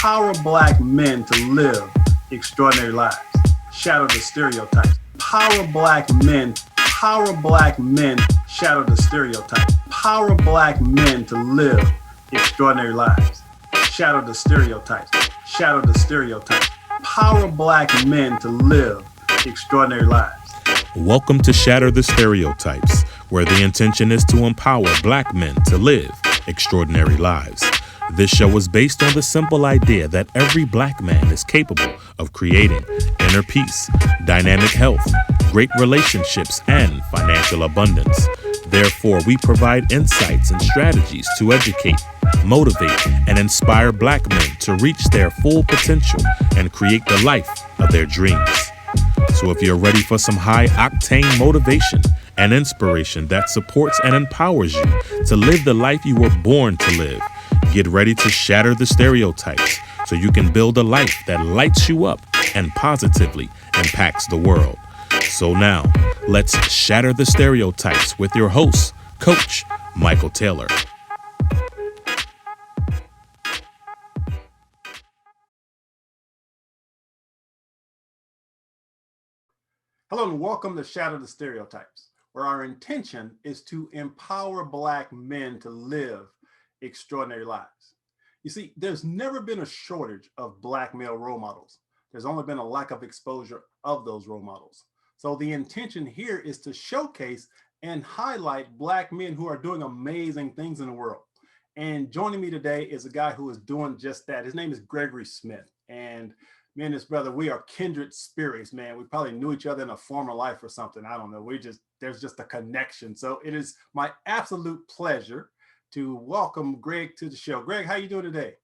Empower Black men to live extraordinary lives. Shatter the stereotypes. Power Black men, shatter the stereotypes. Power Black men to live extraordinary lives. Shatter the stereotypes. Shatter the stereotypes. Power Black men to live extraordinary lives. Welcome to Shatter the Stereotypes, where the intention is to empower Black men to live extraordinary lives. This show is based on the simple idea that every Black man is capable of creating inner peace, dynamic health, great relationships, and financial abundance. Therefore, we provide insights and strategies to educate, motivate, and inspire Black men to reach their full potential and create the life of their dreams. So if you're ready for some high-octane motivation and inspiration that supports and empowers you to live the life you were born to live, get ready to shatter the stereotypes so you can build a life that lights you up and positively impacts the world. So now, let's shatter the stereotypes with your host, Coach Michael Taylor. Hello and welcome to Shatter the Stereotypes, where our intention is to empower Black men to live extraordinary lives. You see, there's never been a shortage of Black male role models. There's only been a lack of exposure of those role models. So the intention here is to showcase and highlight Black men who are doing amazing things in the world. And joining me today is a guy who is doing just that. His name is Gregory Smith. And me and his brother, we are kindred spirits, man. We probably knew each other in a former life or something. I don't know. There's just a connection. So it is my absolute pleasure to welcome Greg to the show. Greg, how you doing today?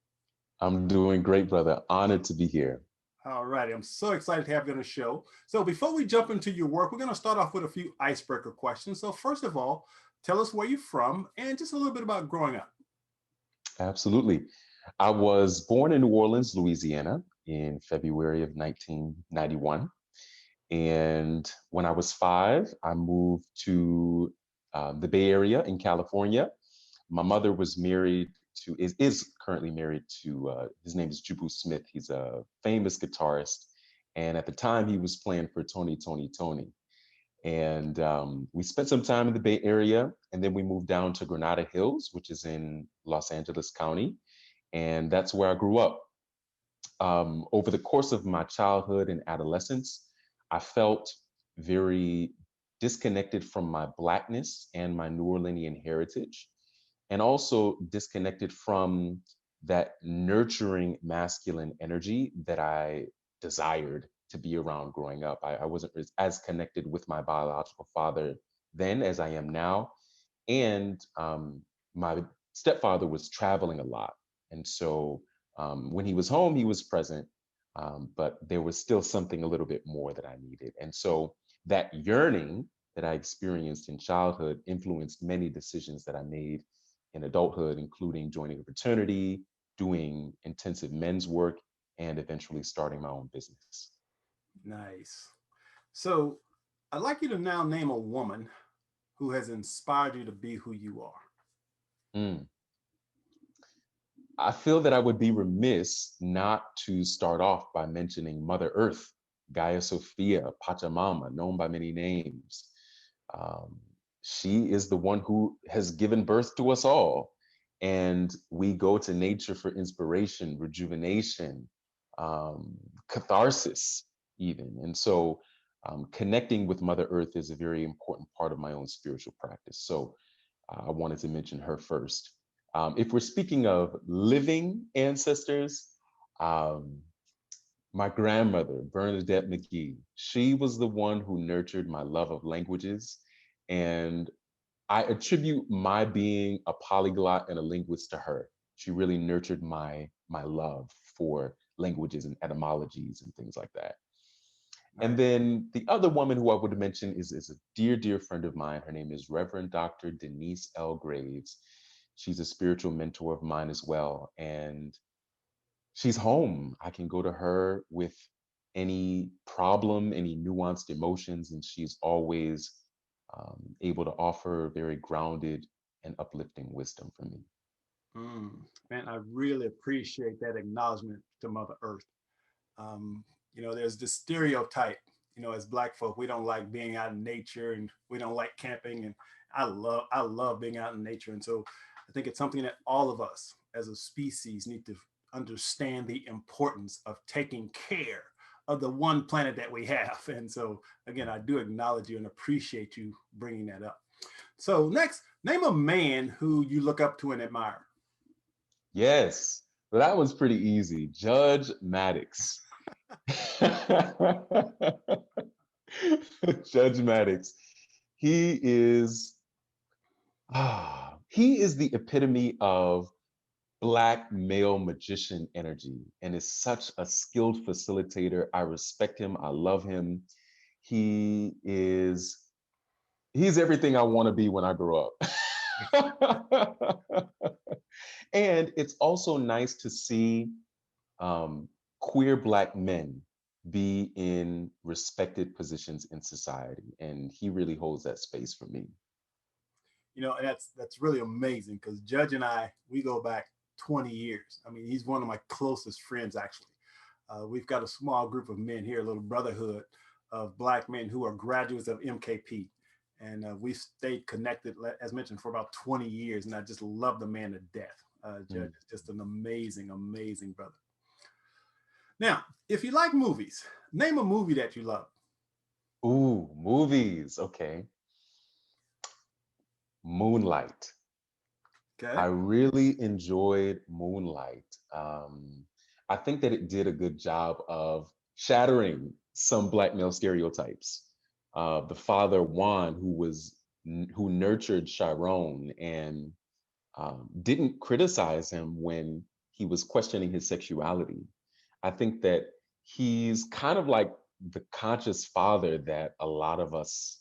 I'm doing great, brother. Honored to be here. All righty. I'm so excited to have you on the show. So before we jump into your work, we're going to start off with a few icebreaker questions. So first of all, tell us where you're from and just a little bit about growing up. Absolutely. I was born in New Orleans, Louisiana in February of 1991. And when I was 5, I moved to the Bay Area in California. My mother was married to, is currently married to, his name is Jubu Smith. He's a famous guitarist. And at the time he was playing for Tony. And we spent some time in the Bay Area, and then we moved down to Granada Hills, which is in Los Angeles County. And that's where I grew up. Over the course of my childhood and adolescence, I felt very disconnected from my Blackness and my New Orleanian heritage, and also disconnected from that nurturing masculine energy that I desired to be around growing up. I wasn't as connected with my biological father then as I am now. And my stepfather was traveling a lot. And so when he was home, he was present, but there was still something a little bit more that I needed. And so that yearning that I experienced in childhood influenced many decisions that I made in adulthood, including joining a fraternity, doing intensive men's work, and eventually starting my own business. Nice. So I'd like you to now name a woman who has inspired you to be who you are. Mm. I feel that I would be remiss not to start off by mentioning Mother Earth, Gaia Sophia, Pachamama, known by many names. Um, she is the one who has given birth to us all. And we go to nature for inspiration, rejuvenation, um, catharsis, even. And so connecting with Mother Earth is a very important part of my own spiritual practice. So I wanted to mention her first. If we're speaking of living ancestors, um, my grandmother, Bernadette McGee, she was the one who nurtured my love of languages. And I attribute my being a polyglot and a linguist to her. She really nurtured my love for languages and etymologies and things like that. And Nice. then the other woman who I would mention is a dear friend of mine. Her name is Reverend Dr. Denise L. Graves. She's a spiritual mentor of mine as well. And she's home. I can go to her with any problem, any nuanced emotions, and she's always able to offer very grounded and uplifting wisdom for me. Mm, man, I really appreciate that acknowledgement to Mother Earth. Um, there's this stereotype, as Black folk, we don't like being out in nature and we don't like camping. And I love being out in nature. And so I think it's something that all of us as a species need to understand the importance of taking care of the one planet that we have. And so, again, I do acknowledge you and appreciate you bringing that up. So, next, name a man who you look up to and admire. Yes, well, that was pretty easy. Judge Maddox. Judge Maddox. He is he is the epitome of Black male magician energy and is such a skilled facilitator. I respect him. I love him. He is he's everything I want to be when I grow up. And it's also nice to see um, queer Black men be in respected positions in society. And he really holds that space for me. And that's really amazing because Judge and I, we go back 20 years. I mean, he's one of my closest friends, actually. We've got a small group of men here, a little brotherhood of Black men who are graduates of MKP. And we've stayed connected, as mentioned, for about 20 years. And I just love the man to death. Judge is just an amazing, amazing brother. Now, if you like movies, name a movie that you love. Ooh, movies. Okay. Moonlight. I Okay. really enjoyed Moonlight. I think that it did a good job of shattering some Black male stereotypes. The father Juan, who nurtured Chiron and didn't criticize him when he was questioning his sexuality. I think that he's kind of like the conscious father that a lot of us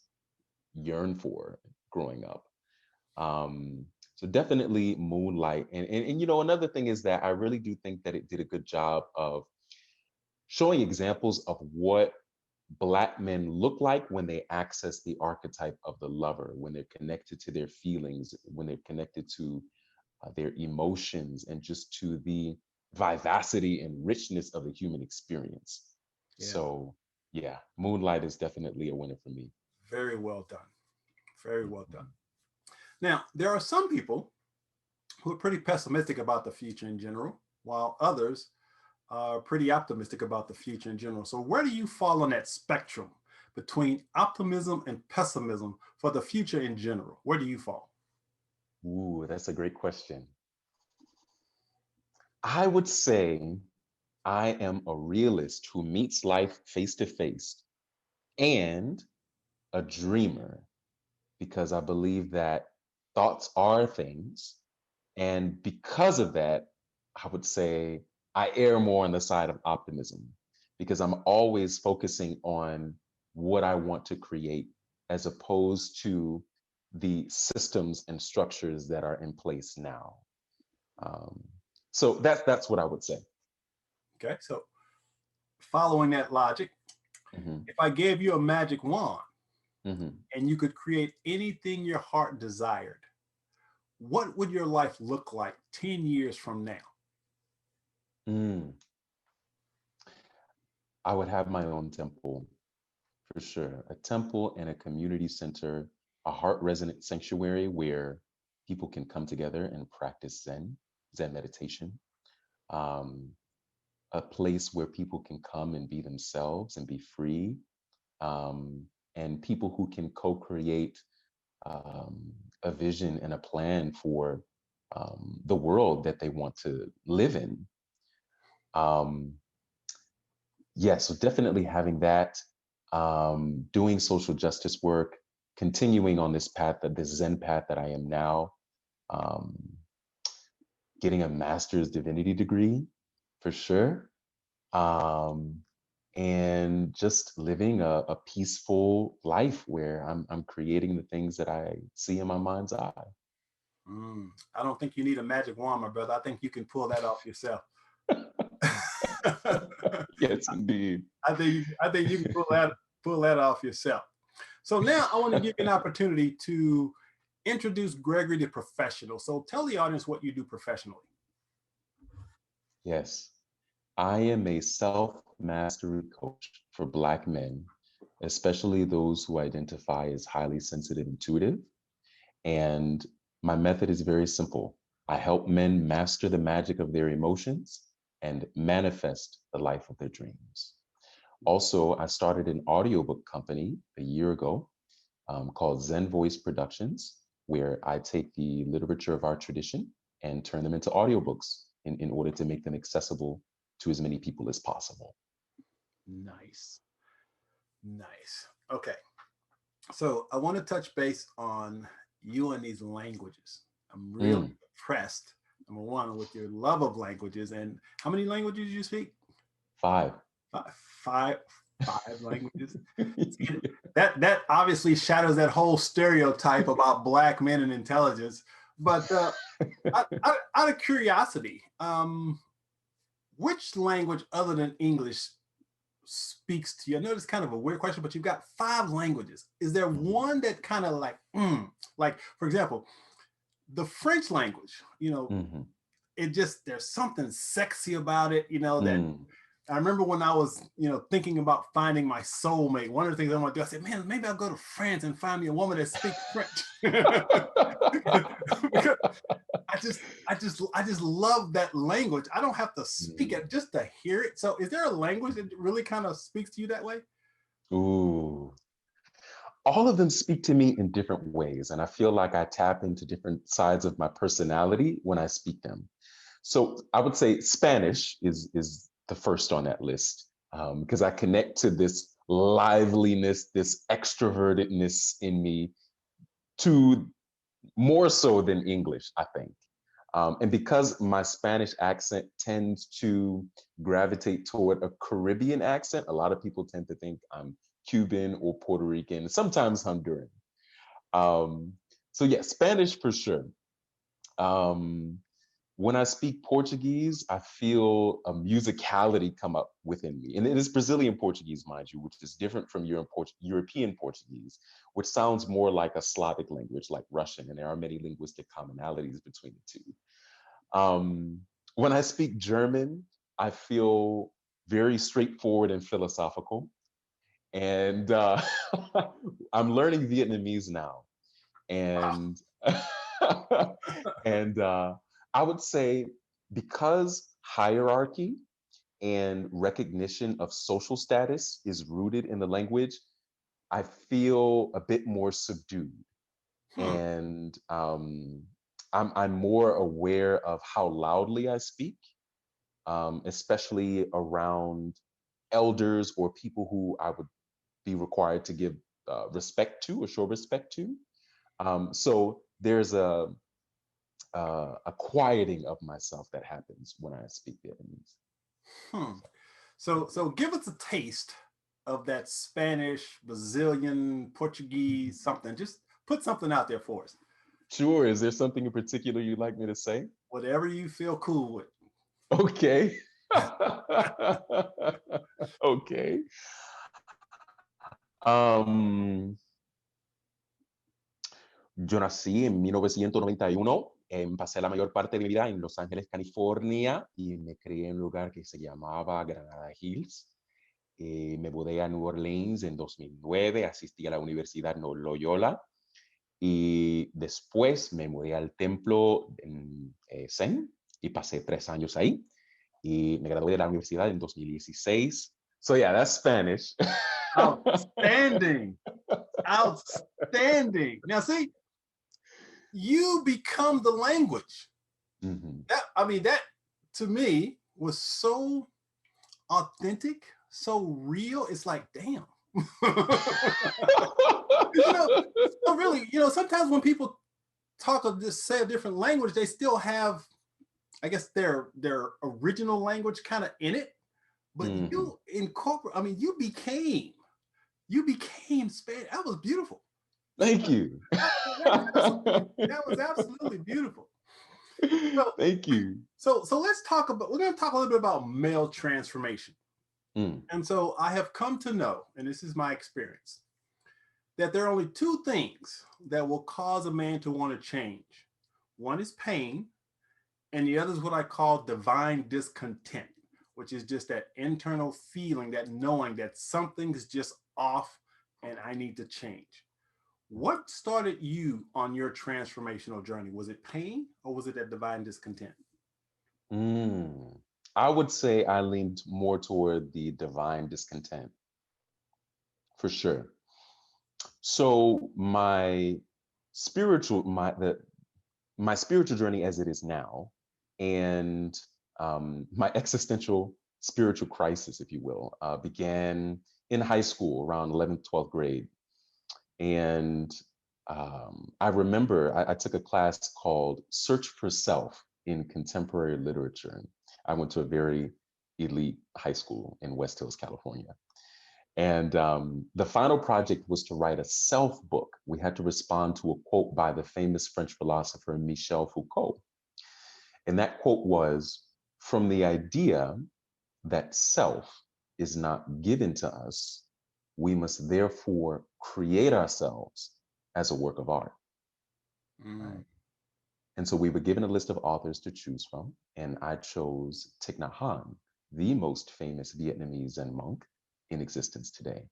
yearn for growing up. Um, so definitely Moonlight. And another thing is that I really do think that it did a good job of showing examples of what Black men look like when they access the archetype of the lover, when they're connected to their feelings, when they're connected to their emotions, and just to the vivacity and richness of the human experience. Yeah. So, yeah, Moonlight is definitely a winner for me. Very well done. Very well done. Mhm. Now, there are some people who are pretty pessimistic about the future in general, while others are pretty optimistic about the future in general. So, where do you fall on that spectrum between optimism and pessimism for the future in general? Where do you fall? Ooh, that's a great question. I would say I am a realist who meets life face to face and a dreamer because I believe that thoughts are things. And because of that, I would say I err more on the side of optimism because I'm always focusing on what I want to create as opposed to the systems and structures that are in place now. Um, so that's what I would say. Okay. So, following that logic, Hmm. if I gave you a magic wand Hmm. and you could create anything your heart desired, what would your life look like 10 years from now? Mm. I would have my own temple for sure. A temple and a community center, a heart resonant sanctuary where people can come together and practice Zen meditation. Um, a place where people can come and be themselves and be free, um, and people who can co-create a vision and a plan for the world that they want to live in. Um, yeah, so definitely having that, doing social justice work, continuing on this path, that this Zen path that I am now, um, getting a master's divinity degree for sure, um, and just living a peaceful life where I'm creating the things that I see in my mind's eye. I don't think you need a magic wand, my brother. I think you can pull that off yourself. Yes, indeed. I think you can pull that off yourself. So now I want to give you an opportunity to introduce Gregory the professional. So tell the audience what you do professionally. Yes, I am a self-mastery coach for Black men, especially those who identify as highly sensitive, intuitive. And my method is very simple. I help men master the magic of their emotions and manifest the life of their dreams. Also, I started an audiobook company a year ago called Zen Productions, where I take the literature of our tradition and turn them into audiobooks in order to make them accessible to as many people as possible. Nice. Nice. Okay. So I want to touch base on you and these languages. I'm really Mm, impressed, number one, with your love of languages. And how many languages do you speak? 5. Five, five, five languages. See, that obviously shadows that whole stereotype about Black men and intelligence. But out of curiosity, which language other than English speaks to you? I know it's kind of a weird question, but you've got 5 languages. Is there one that kind of like, for example, the French language, Mhm. it just, there's something sexy about it, that Mm. I remember when I was, thinking about finding my soulmate. One of the things I want to do, I said, man, maybe I'll go to France and find me a woman that speaks French. Because I just love that language. I don't have to speak Mm. it, just to hear it. So is there a language that really kind of speaks to you that way? Ooh. All of them speak to me in different ways, and I feel like I tap into different sides of my personality when I speak them. So I would say Spanish is the first on that list because I connect to this liveliness, this extrovertedness in me, to more so than English, I think. And because my Spanish accent tends to gravitate toward a Caribbean accent, a lot of people tend to think I'm Cuban or Puerto Rican, sometimes Honduran. Um, so yeah, Spanish for sure. Um, when I speak Portuguese, I feel a musicality come up within me. And it is Brazilian Portuguese, mind you, which is different from European Portuguese, which sounds more like a Slavic language like Russian. And there are many linguistic commonalities between the two. When I speak German, I feel very straightforward and philosophical. And I'm learning Vietnamese now. And and I would say because hierarchy and recognition of social status is rooted in the language, I feel a bit more subdued, Hmm. and I'm more aware of how loudly I speak, especially around elders or people who I would be required to give respect to or show respect to. So there's a quieting of myself that happens when I speak Vietnamese. Hmm. So give us a taste of that Spanish, Brazilian, Portuguese, something. Just put something out there for us. Sure. Is there something in particular you'd like me to say? Whatever you feel cool with. Okay. Okay. Um, yo nací en 1991. Pasé la mayor parte de mi vida en Los Ángeles, California, y me crié en un lugar que se llamaba Granada Hills. Me mudé a New Orleans en 2009, asistí a la Universidad Loyola y después me mudé al templo en Zen y pasé 3 años ahí y me gradué de la universidad en 2016. So yeah, that's Spanish. Outstanding. Outstanding. Now, see, you become the language. Mhm. That to me was so authentic, so real. It's like, damn. you know, so really, sometimes when people talk of this, say a different language, they still have, I guess, their original language kind of in it. But Mhm. you incorporate, you became Spanish. That was beautiful. Thank you. That was absolutely beautiful. So, Thank you. so let's talk about. We're going to talk a little bit about male transformation. Mm. And so I have come to know, and this is my experience, that there are only 2 things that will cause a man to want to change. One is pain, and the other is what I call divine discontent, which is just that internal feeling, that knowing that something's just off and I need to change. What started you on your transformational journey? Was it pain or was it that divine discontent? Mm. I would say I leaned more toward the divine discontent for sure. So spiritual, my the my spiritual journey as it is now, and my existential spiritual crisis, if you will, began in high school around 11th, 12th grade. And I remember I took a class called Search for Self in Contemporary Literature. I went to a very elite high school in West Hills, California. And the final project was to write a self book. We had to respond to a quote by the famous French philosopher Michel Foucault. And that quote was, "From the idea that self is not given to us, we must therefore create ourselves as a work of art." Mm. Right. And so we were given a list of authors to choose from, and I chose Thich Nhat Hanh, the most famous Vietnamese Zen monk in existence today.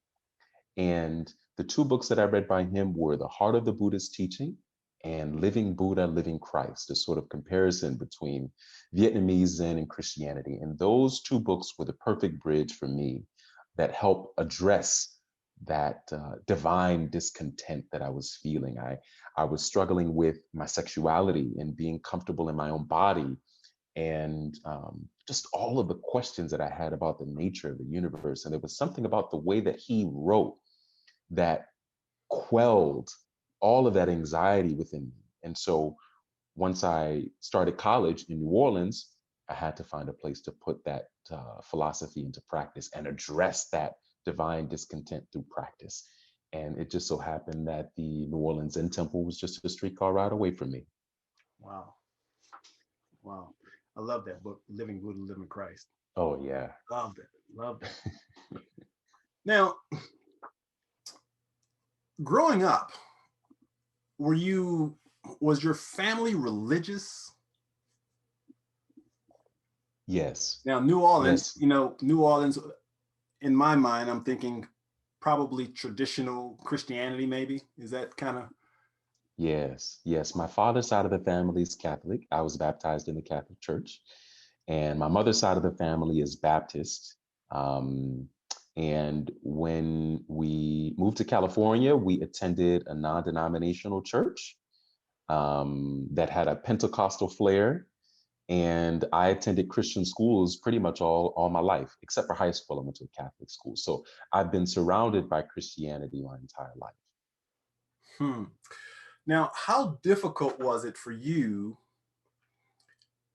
And the two books that I read by him were The Heart of the Buddha's Teaching and Living Buddha, Living Christ, a sort of comparison between Vietnamese Zen and Christianity. And those two books were the perfect bridge for me that helped address that divine discontent that I was feeling. I was struggling with my sexuality and being comfortable in my own body, and just all of the questions that I had about the nature of the universe. And there was something about the way that he wrote that quelled all of that anxiety within me. And so once I started college in New Orleans, I had to find a place to put that philosophy into practice and address that divine discontent through practice. And it just so happened that the New Orleans Zen Temple was just a streetcar ride away from me. Wow. Wow. I love that book, Living Buddha, Living Christ. Oh, yeah. Love that. Love that. Now, growing up, were you, was your family religious? Yes. Now, New Orleans, Yes. New Orleans, in my mind, I'm thinking probably traditional Christianity, maybe. Is that kind of? Yes. Yes. My father's side of the family is Catholic. I was baptized in the Catholic Church. And my mother's side of the family is Baptist. Um, and when we moved to California, we attended a non denominational church that had a Pentecostal flair. And I attended Christian schools pretty much all my life, except for high school. I went to a Catholic school. So I've been surrounded by Christianity my entire life. Hmm. Now, how difficult was it for you?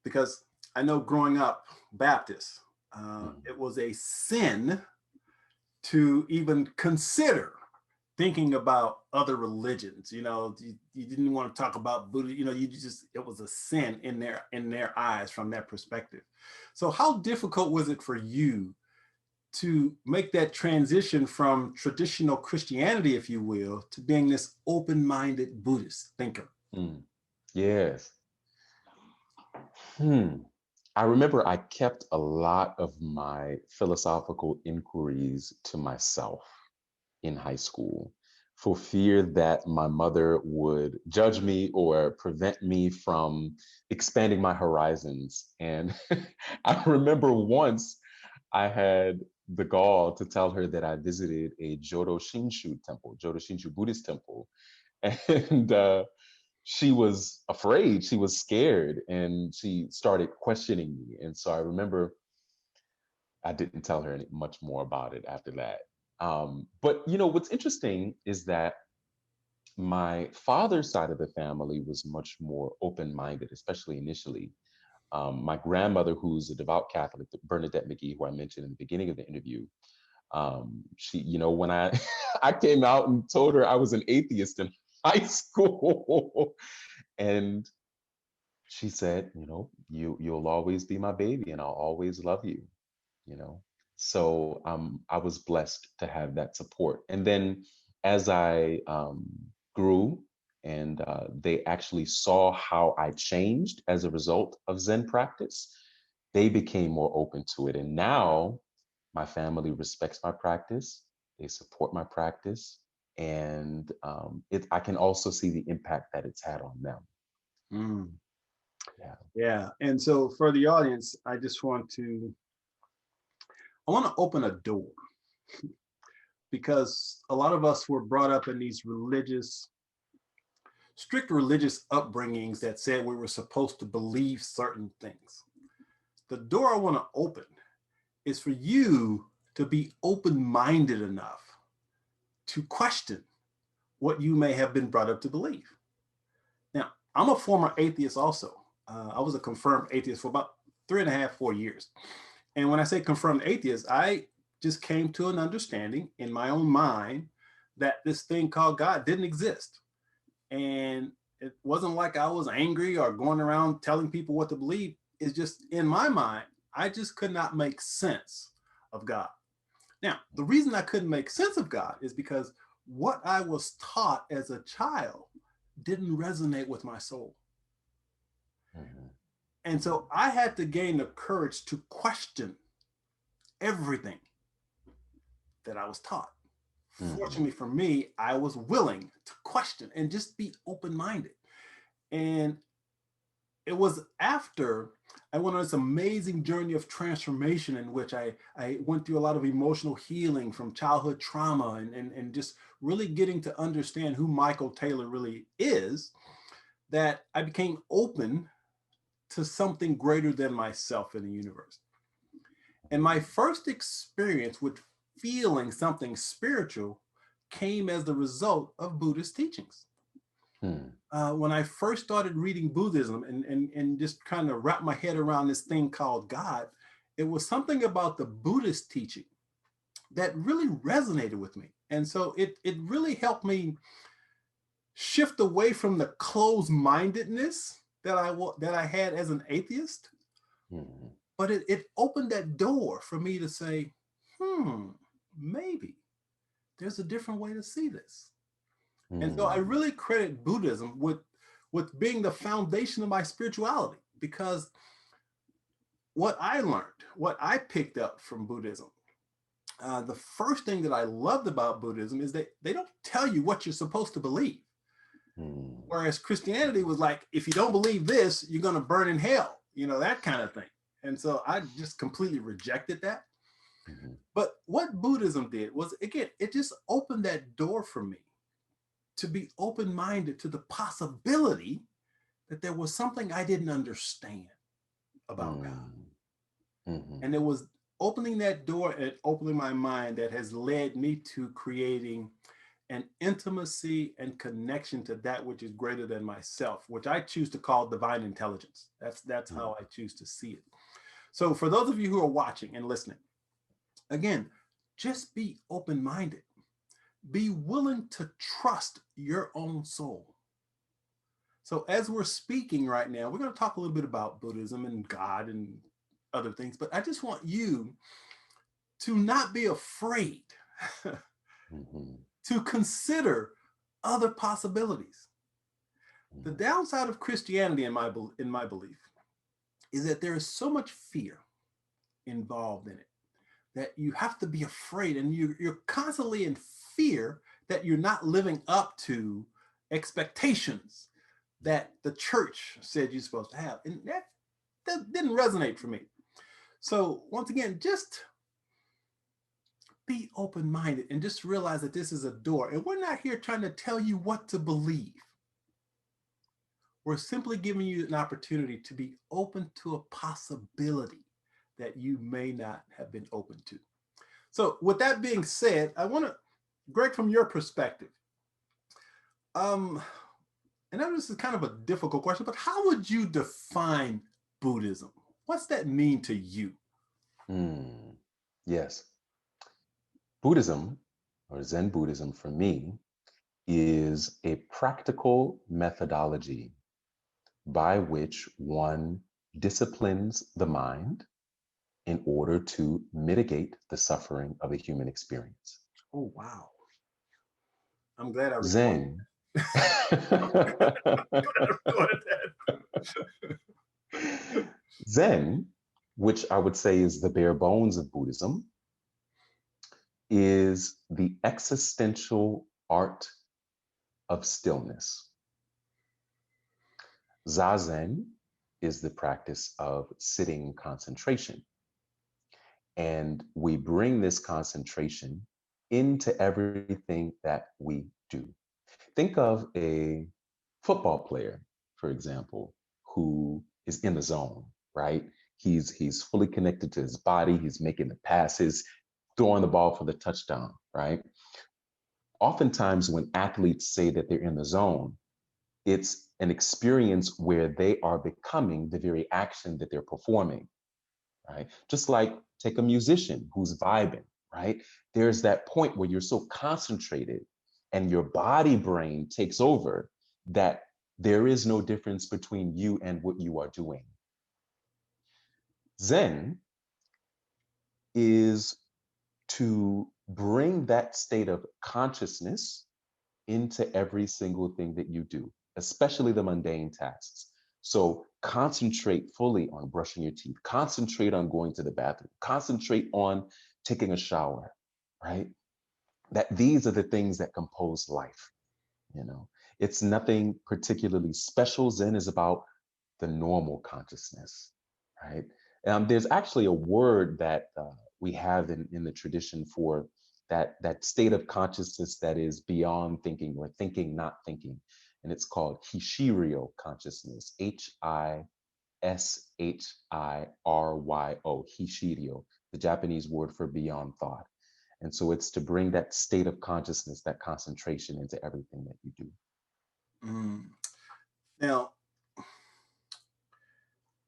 Because I know growing up Baptist, Mhm. it was a sin to even consider thinking about other religions. You didn't want to talk about Buddha. You just, it was a sin in their eyes from that perspective. So how difficult was it for you to make that transition from traditional Christianity, if you will, to being this open-minded Buddhist thinker? Mm. Yes. Hmm. I remember I kept a lot of my philosophical inquiries to myself in high school for fear that my mother would judge me or prevent me from expanding my horizons. And I remember once I had the gall to tell her that I visited a Jodo Shinshu Buddhist temple. And she was afraid, she was scared, and she started questioning me. And so I remember I didn't tell her much more about it after that. But what's interesting is that my father's side of the family was much more open-minded, especially initially. My grandmother, who's a devout Catholic, Bernadette McGee, who I mentioned in the beginning of the interview, she, when I I came out and told her I was an atheist in high school, and she said, you'll always be my baby, and I'll always love you. you know so I was blessed to have that support. And then as I grew, they actually saw how I changed as a result of Zen practice. They became more open to it. And now my family respects my practice, they support my practice, and I can also see the impact that it's had on them. Mm. Yeah. Yeah. And so for the audience, I want to open a door because a lot of us were brought up in these strict religious upbringings that said we were supposed to believe certain things. The door I want to open is for you to be open-minded enough to question what you may have been brought up to believe. Now, I'm a former atheist also. I was a confirmed atheist for about 3.5, 4 years. And when I say confirmed atheist, I just came to an understanding in my own mind that this thing called God didn't exist. And it wasn't like I was angry or going around telling people what to believe. It's just in my mind, I just could not make sense of God. Now, the reason I couldn't make sense of God is because what I was taught as a child didn't resonate with my soul. Mhm. And so I had to gain the courage to question everything that I was taught. Mhm. Fortunately for me, I was willing to question and just be open minded. And it was after I went on this amazing journey of transformation in which I went through a lot of emotional healing from childhood trauma and just really getting to understand who Michael Taylor really is, that I became open to something greater than myself in the universe. And my first experience with feeling something spiritual came as the result of Buddhist teachings. Mhm. When I first started reading Buddhism and just kind of wrap my head around this thing called God, it was something about the Buddhist teaching that really resonated with me. And so it really helped me shift away from the closed-mindedness that I had as an atheist, Mhm. but it opened that door for me to say, maybe there's a different way to see this. And so I Mhm. really credit Buddhism with being the foundation of my spirituality, because what I learned, what I picked up from Buddhism, the first thing that I loved about Buddhism is that they don't tell you what you're supposed to believe. Mhm. Whereas Christianity was like, if you don't believe this, you're going to burn in hell, that kind of thing. And so I just completely rejected that. Mhm. But what Buddhism did was, again, it just opened that door for me to be open minded to the possibility that there was something I didn't understand about God. Mhm. Mhm. And it was opening that door and opening my mind that has led me to creating an intimacy and connection to that which is greater than myself, which I choose to call divine intelligence. That's Mhm. how I choose to see it. So for those of you who are watching and listening, again, just be open-minded. Be willing to trust your own soul. So as we're speaking right now, we're going to talk a little bit about Buddhism and God and other things, but I just want you to not be afraid Mhm. to consider other possibilities. The Mhm. downside of Christianity, in my belief, is that there is so much fear involved in it that you have to be afraid, and you're constantly in fear that you're not living up to expectations that the church said you're supposed to have. And that didn't resonate for me. So once again, just be open-minded and just realize that this is a door. And we're not here trying to tell you what to believe. We're simply giving you an opportunity to be open to a possibility that you may not have been open to. So with that being said, I want to, Greg, from your perspective, um, and I know this is kind of a difficult question, but how would you define Buddhism? What's that mean to you? Mm. Yes. Buddhism, or Zen Buddhism for me, is a practical methodology by which one disciplines the mind in order to mitigate the suffering of a human experience. Oh, wow. I'm glad I recorded Zen, that. Zen, which I would say is the bare bones of Buddhism, is the existential art of stillness. Zazen is the practice of sitting concentration. And we bring this concentration into everything that we do. Think of a football player, for example, who is in the zone, right? He's fully connected to his body, he's making the passes, throwing the ball for the touchdown, right? Oftentimes when athletes say that they're in the zone, it's an experience where they are becoming the very action that they're performing, right? Just like take a musician who's vibing, right? There's that point where you're so concentrated and your body brain takes over that there is no difference between you and what you are doing. Zen is to bring that state of consciousness into every single thing that you do, especially the mundane tasks. So concentrate fully on brushing your teeth, concentrate on going to the bathroom, concentrate on taking a shower, right? That these are the things that compose life, you know. It's nothing particularly special. Zen is about the normal consciousness, right? There's actually a word that we have in the tradition for that state of consciousness that is beyond thinking or thinking, not thinking. And it's called Hishirio consciousness, Hishiryo, Hishirio, the Japanese word for beyond thought. And so it's to bring that state of consciousness, that concentration into everything that you do. Mm. Now,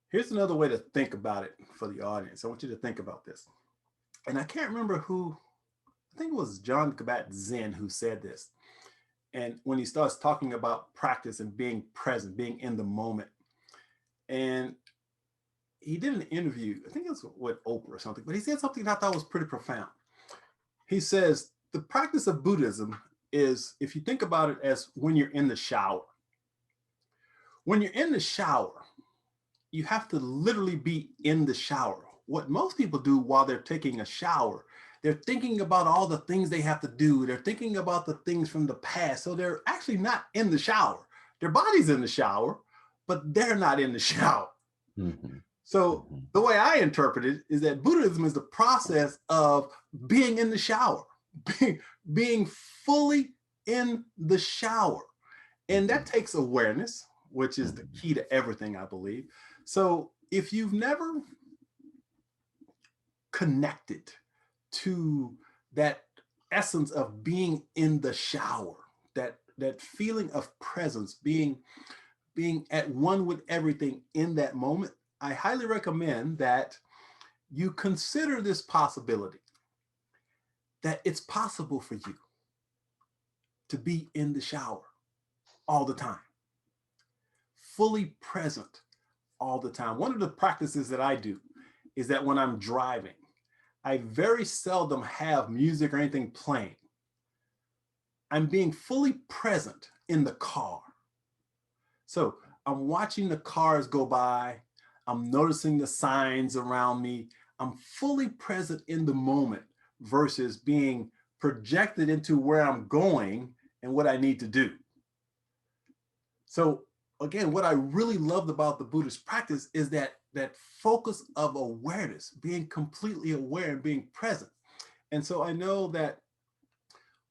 here's another way to think about it for the audience. I want you to think about this. And I can't remember who, I think it was John Kabat-Zinn who said this. And when he starts talking about practice and being present, being in the moment. And he did an interview, I think it was with Oprah or something, but he said something that I thought was pretty profound. He says, the practice of Buddhism is, if you think about it as when you're in the shower. When you're in the shower, you have to literally be in the shower. What most people do while they're taking a shower, they're thinking about all the things they have to do. They're thinking about the things from the past. So they're actually not in the shower. Their body's in the shower, but they're not in the shower. Mm-hmm. So the way I interpret it is that Buddhism is the process of being in the shower, being fully in the shower. And that takes awareness, which is the key to everything, I believe. So if you've never connected to that essence of being in the shower, that feeling of presence, being at one with everything in that moment, I highly recommend that you consider this possibility, that it's possible for you to be in the shower all the time, fully present all the time. One of the practices that I do is that when I'm driving, I very seldom have music or anything playing. I'm being fully present in the car. So I'm watching the cars go by. I'm noticing the signs around me. I'm fully present in the moment versus being projected into where I'm going and what I need to do. So again, what I really loved about the Buddhist practice is that focus of awareness, being completely aware and being present. And so I know that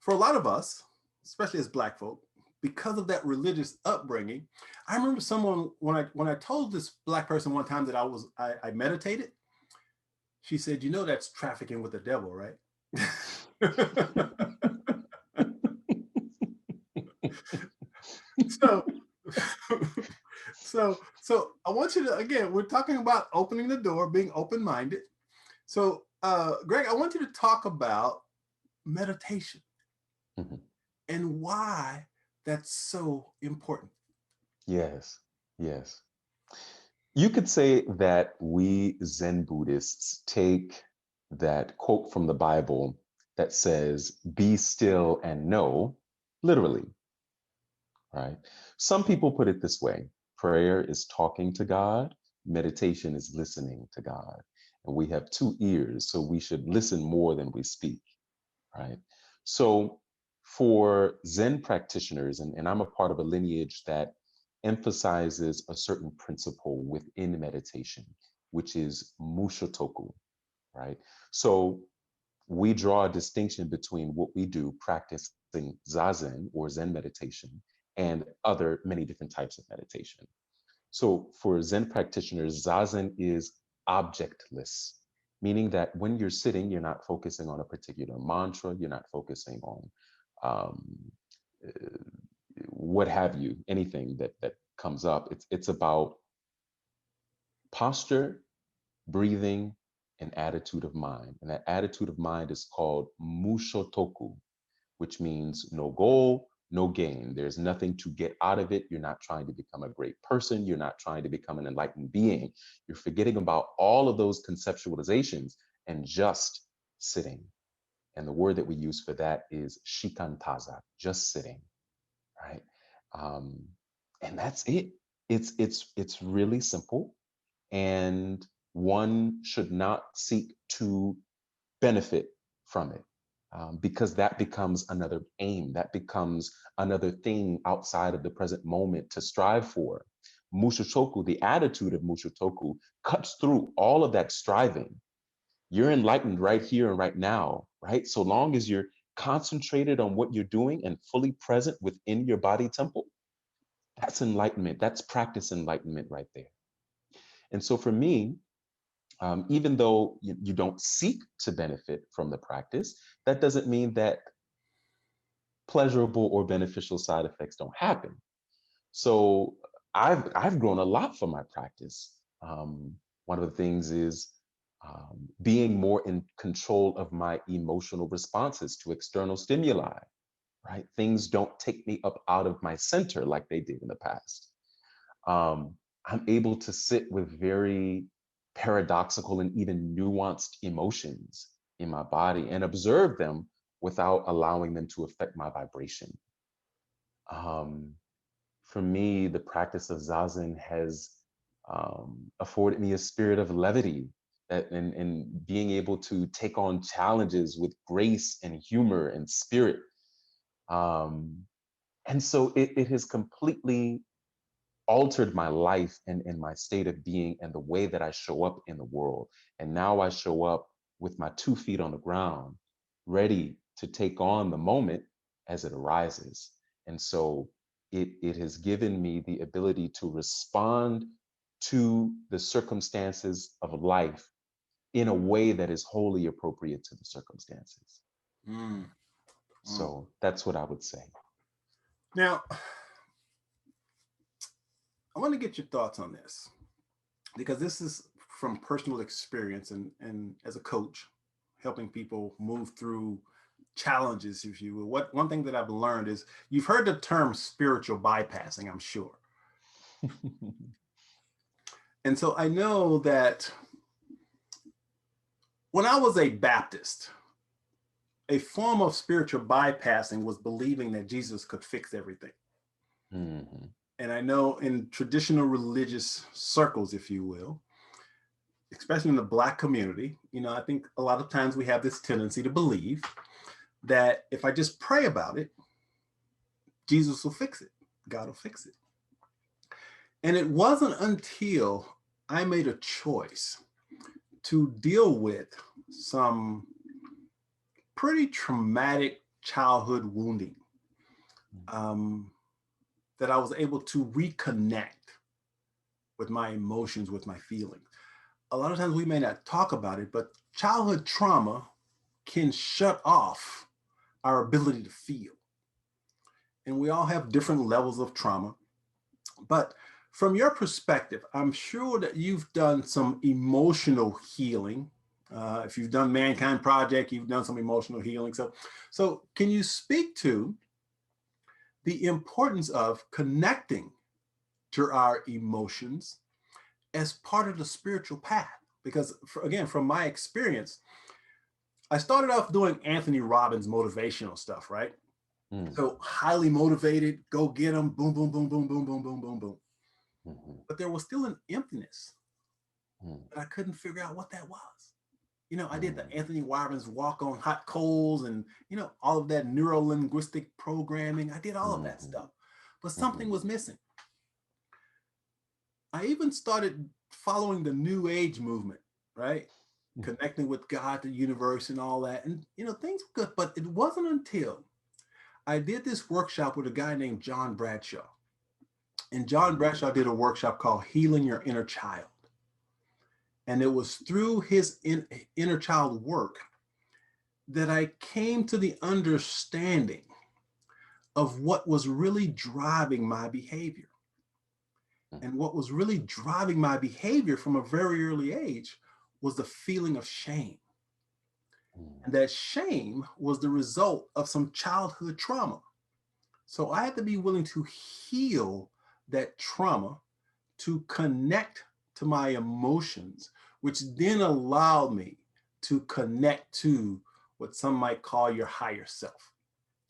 for a lot of us, especially as Black folk, because of that religious upbringing, I remember someone, when I told this Black person one time that I meditated, she said, that's trafficking with the devil, right? So I want you to, again, we're talking about opening the door, being open-minded. So Greg, I want you to talk about meditation and why that's so important. Yes. You could say that we Zen Buddhists take that quote from the Bible that says, "Be still and know," literally. right? Some people put it this way: prayer is talking to God, meditation is listening to God. And we have two ears, so we should listen more than we speak, right? So for Zen practitioners, and I'm a part of a lineage that emphasizes a certain principle within meditation, which is mushotoku, right? So we draw a distinction between what we do practicing zazen or Zen meditation and other many different types of meditation. So for Zen practitioners, zazen is objectless, meaning that when you're sitting, you're not focusing on a particular mantra, you're not focusing on um, uh, what have you, anything that comes up. It's about posture, breathing, and attitude of mind. And that attitude of mind is called mushotoku, which means no goal, no gain. There's nothing to get out of it. You're not trying to become a great person. You're not trying to become an enlightened being. You're forgetting about all of those conceptualizations and just sitting. And the word that we use for that is shikantaza, just sitting, right? Um, and that's it. It's really simple, and one should not seek to benefit from it, because that becomes another aim, that becomes another thing outside of the present moment to strive for. Mushotoku, the attitude of Mushotoku, cuts through all of that striving. You're enlightened right here and right now, right? So long as you're concentrated on what you're doing and fully present within your body temple, that's enlightenment. That's practice enlightenment right there. And so for me, even though you don't seek to benefit from the practice, that doesn't mean that pleasurable or beneficial side effects don't happen. So I've grown a lot from my practice. One of the things is being more in control of my emotional responses to external stimuli. Right, things don't take me up out of my center like they did in the past. I'm able to sit with very paradoxical and even nuanced emotions in my body and observe them without allowing them to affect my vibration. Um, for me, the practice of Zazen has afforded me a spirit of levity and being able to take on challenges with grace and humor and spirit. Um, and so it has completely altered my life and my state of being and the way that I show up in the world. And now I show up with my 2 feet on the ground, ready to take on the moment as it arises. And so it has given me the ability to respond to the circumstances of life in a way that is wholly appropriate to the circumstances. Mm, mm. So that's what I would say. Now, I want to get your thoughts on this because this is from personal experience and as a coach, helping people move through challenges, if you will. What one thing that I've learned is you've heard the term spiritual bypassing, I'm sure. And so I know that when I was a Baptist, a form of spiritual bypassing was believing that Jesus could fix everything. Mm-hmm. And I know in traditional religious circles, if you will, especially in the Black community, I think a lot of times we have this tendency to believe that if I just pray about it, Jesus will fix it. God will fix it. And it wasn't until I made a choice to deal with some pretty traumatic childhood wounding that I was able to reconnect with my emotions, with my feelings. A lot of times we may not talk about it, but childhood trauma can shut off our ability to feel. And we all have different levels of trauma. But from your perspective, I'm sure that you've done some emotional healing. If you've done Mankind Project, you've done some emotional healing. So can you speak to the importance of connecting to our emotions as part of the spiritual path? Because again, from my experience, I started off doing Anthony Robbins motivational stuff, right? Mm. So highly motivated, go get them, boom, boom, boom, boom, boom, boom, boom, boom, boom. Mhm. But there was still an emptiness Mm. that I couldn't figure out what that was. You know, I did the Mm. Anthony Wyman's walk on hot coals and, you know, all of that neuro linguistic programming. I did all of that Mhm. stuff, but something Mhm. was missing. I even started following the New Age movement, right? Connecting with God, the universe, and all that. And, you know, things were good, but it wasn't until I did this workshop with a guy named John Bradshaw. And John Mhm. Bradshaw did a workshop called Healing Your Inner Child. And it was through his inner child work that I came to the understanding of what was really driving my behavior. Mhm. And what was really driving my behavior from a very early age was the feeling of shame. Mm. And that shame was the result of some childhood trauma. So I had to be willing to heal that trauma, to connect to my emotions, which then allowed me to connect to what some might call your higher self.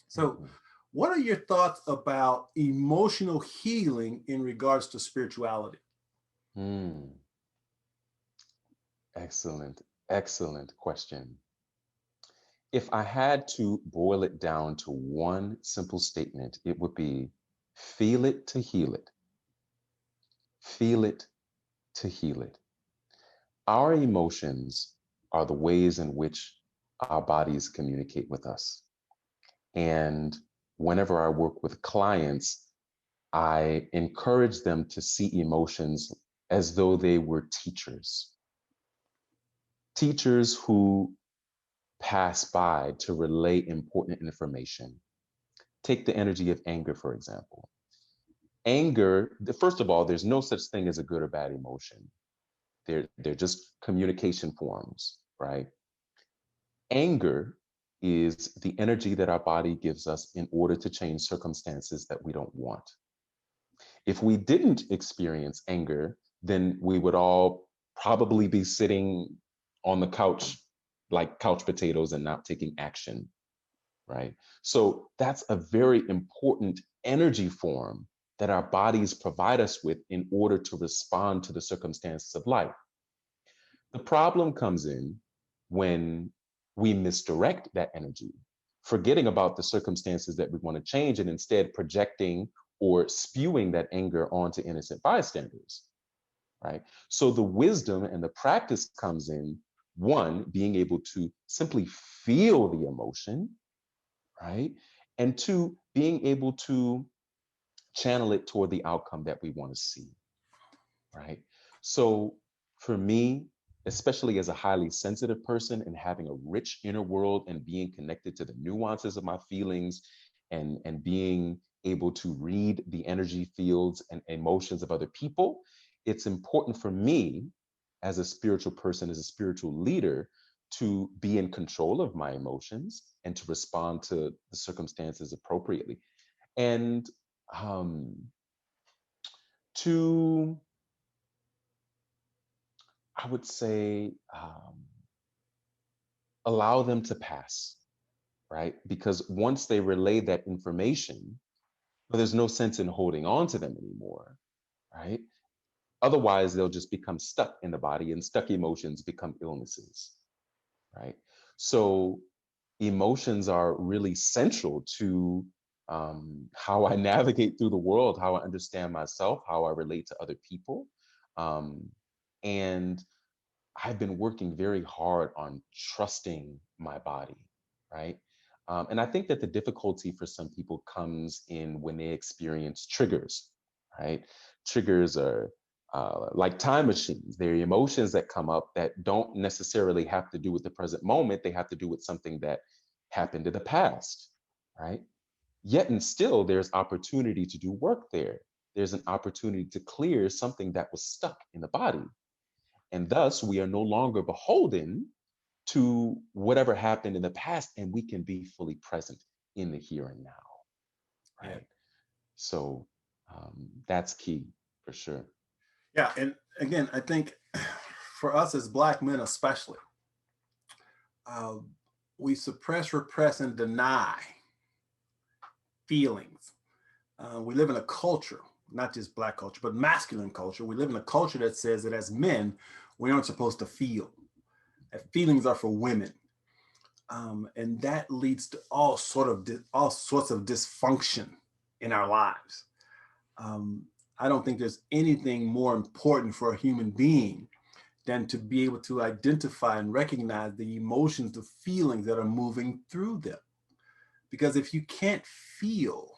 So, Mhm. what are your thoughts about emotional healing in regards to spirituality? Mm. Excellent, excellent question. If I had to boil it down to one simple statement, it would be feel it to heal it. Feel it to heal it. Our emotions are the ways in which our bodies communicate with us. And whenever I work with clients, I encourage them to see emotions as though they were teachers, teachers who pass by to relay important information. Take the energy of anger, for example. Anger, first of all, there's no such thing as a good or bad emotion. They're just communication forms, right? Anger is the energy that our body gives us in order to change circumstances that we don't want. If we didn't experience anger, then we would all probably be sitting on the couch like couch potatoes and not taking action, right? So that's a very important energy form that our bodies provide us with in order to respond to the circumstances of life. The problem comes in when we misdirect that energy, forgetting about the circumstances that we want to change and instead projecting or spewing that anger onto innocent bystanders, right? So the wisdom and the practice comes in one, being able to simply feel the emotion, right? And two, being able to channel it toward the outcome that we want to see, right? So for me, especially as a highly sensitive person and having a rich inner world and being connected to the nuances of my feelings and being able to read the energy fields and emotions of other people, it's important for me as a spiritual person, as a spiritual leader, to be in control of my emotions and to respond to the circumstances appropriately. And um, to I would say allow them to pass, right? Because once they relay that information, well, there's no sense in holding on to them anymore, right? Otherwise, they'll just become stuck in the body, and stuck emotions become illnesses, right? So, emotions are really central to how I navigate through the world, how I understand myself, how I relate to other people. Um, and I've been working very hard on trusting my body, right? And I think that the difficulty for some people comes in when they experience triggers, right? Triggers are like time machines. They're emotions that come up that don't necessarily have to do with the present moment. They have to do with something that happened in the past, right? Yet and still, there's opportunity to do work there. There's an opportunity to clear something that was stuck in the body, and thus, we are no longer beholden to whatever happened in the past, and we can be fully present in the here and now, Yeah. right? So that's key for sure. Yeah. And again, I think for us as Black men, especially, uh, we suppress, repress, and deny feelings. We live in a culture, not just Black culture, but masculine culture. We live in a culture that says that as men, we aren't supposed to feel. That feelings are for women. And that leads to all sorts of dysfunction in our lives. I don't think there's anything more important for a human being than to be able to identify and recognize the emotions, the feelings that are moving through them. Because if you can't feel,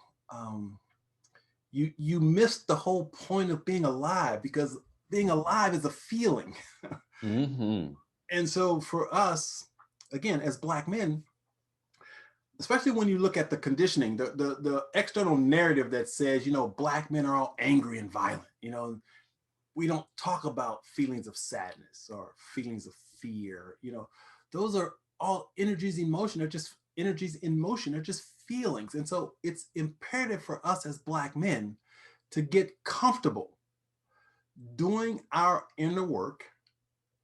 you miss the whole point of being alive, because being alive is a feeling. Mm-hmm. And so for us, again, as Black men, especially when you look at the conditioning, the external narrative that says, Black men are all angry and violent. We don't talk about feelings of sadness or feelings of fear. Those are all energies in motion. They're just energies in motion. They're just feelings. And so it's imperative for us as Black men to get comfortable doing our inner work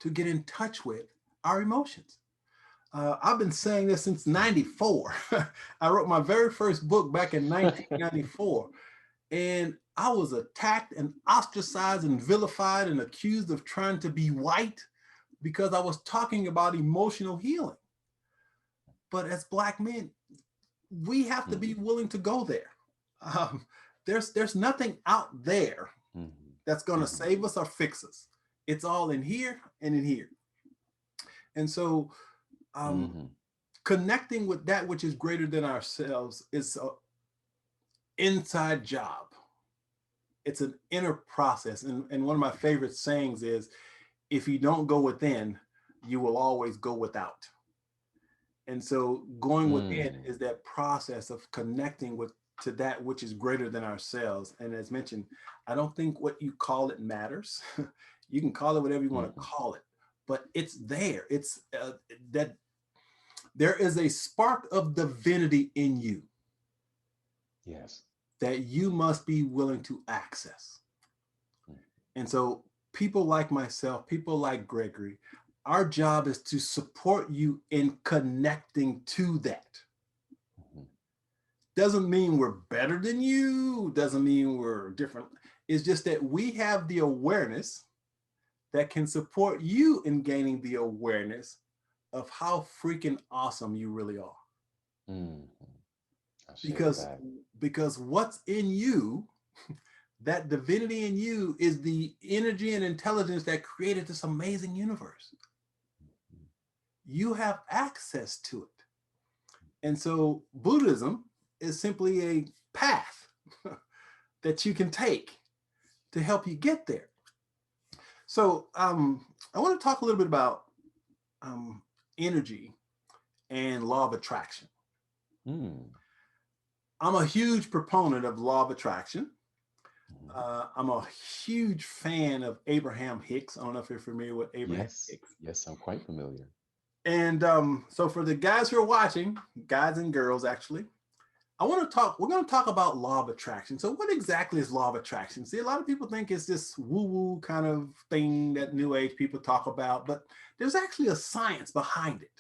to get in touch with our emotions. I've been saying this since 94. I wrote my very first book back in 1994. And I was attacked and ostracized and vilified and accused of trying to be white because I was talking about emotional healing. But as Black men, we have to be willing to go there. There's nothing out there that's going to save us or fix us. It's all in here and in here. And so connecting with that which is greater than ourselves is an inside job. It's an inner process. And one of my favorite sayings is, if you don't go within, you will always go without. And so going within is that process of connecting to that which is greater than ourselves. And as mentioned, I don't think what you call it matters. You can call it whatever you want to call it, but it's there. It's that there is a spark of divinity in you. Yes. That you must be willing to access. And so people like myself, people like Gregory, our job is to support you in connecting to that. Doesn't mean we're better than you, doesn't mean we're different. It's just that we have the awareness that can support you in gaining the awareness of how freaking awesome you really are. Because what's in you, that divinity in you, is the energy and intelligence that created this amazing universe. You have access to it. And so Buddhism is simply a path that you can take to help you get there. So I want to talk a little bit about energy and law of attraction. I'm a huge proponent of law of attraction. I'm a huge fan of Abraham Hicks. I don't know if you're familiar with Abraham Hicks. Yes, I'm quite familiar. And so for the guys who are watching, guys and girls actually, we're going to talk about law of attraction. So what exactly is law of attraction? See, a lot of people think it's this woo-woo kind of thing that New Age people talk about, but there's actually a science behind it.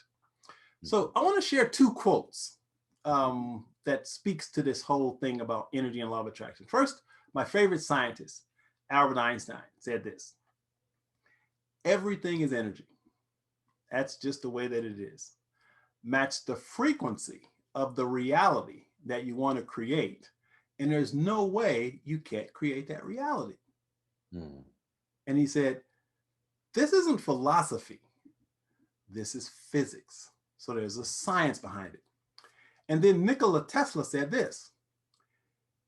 So I want to share two quotes that speaks to this whole thing about energy and law of attraction. First, my favorite scientist, Albert Einstein, said this: everything is energy. That's just the way that it is. Match the frequency of the reality that you want to create, and there's no way you can't create that reality. And he said, this isn't philosophy. This is physics. So there's a science behind it. And then Nikola Tesla said this: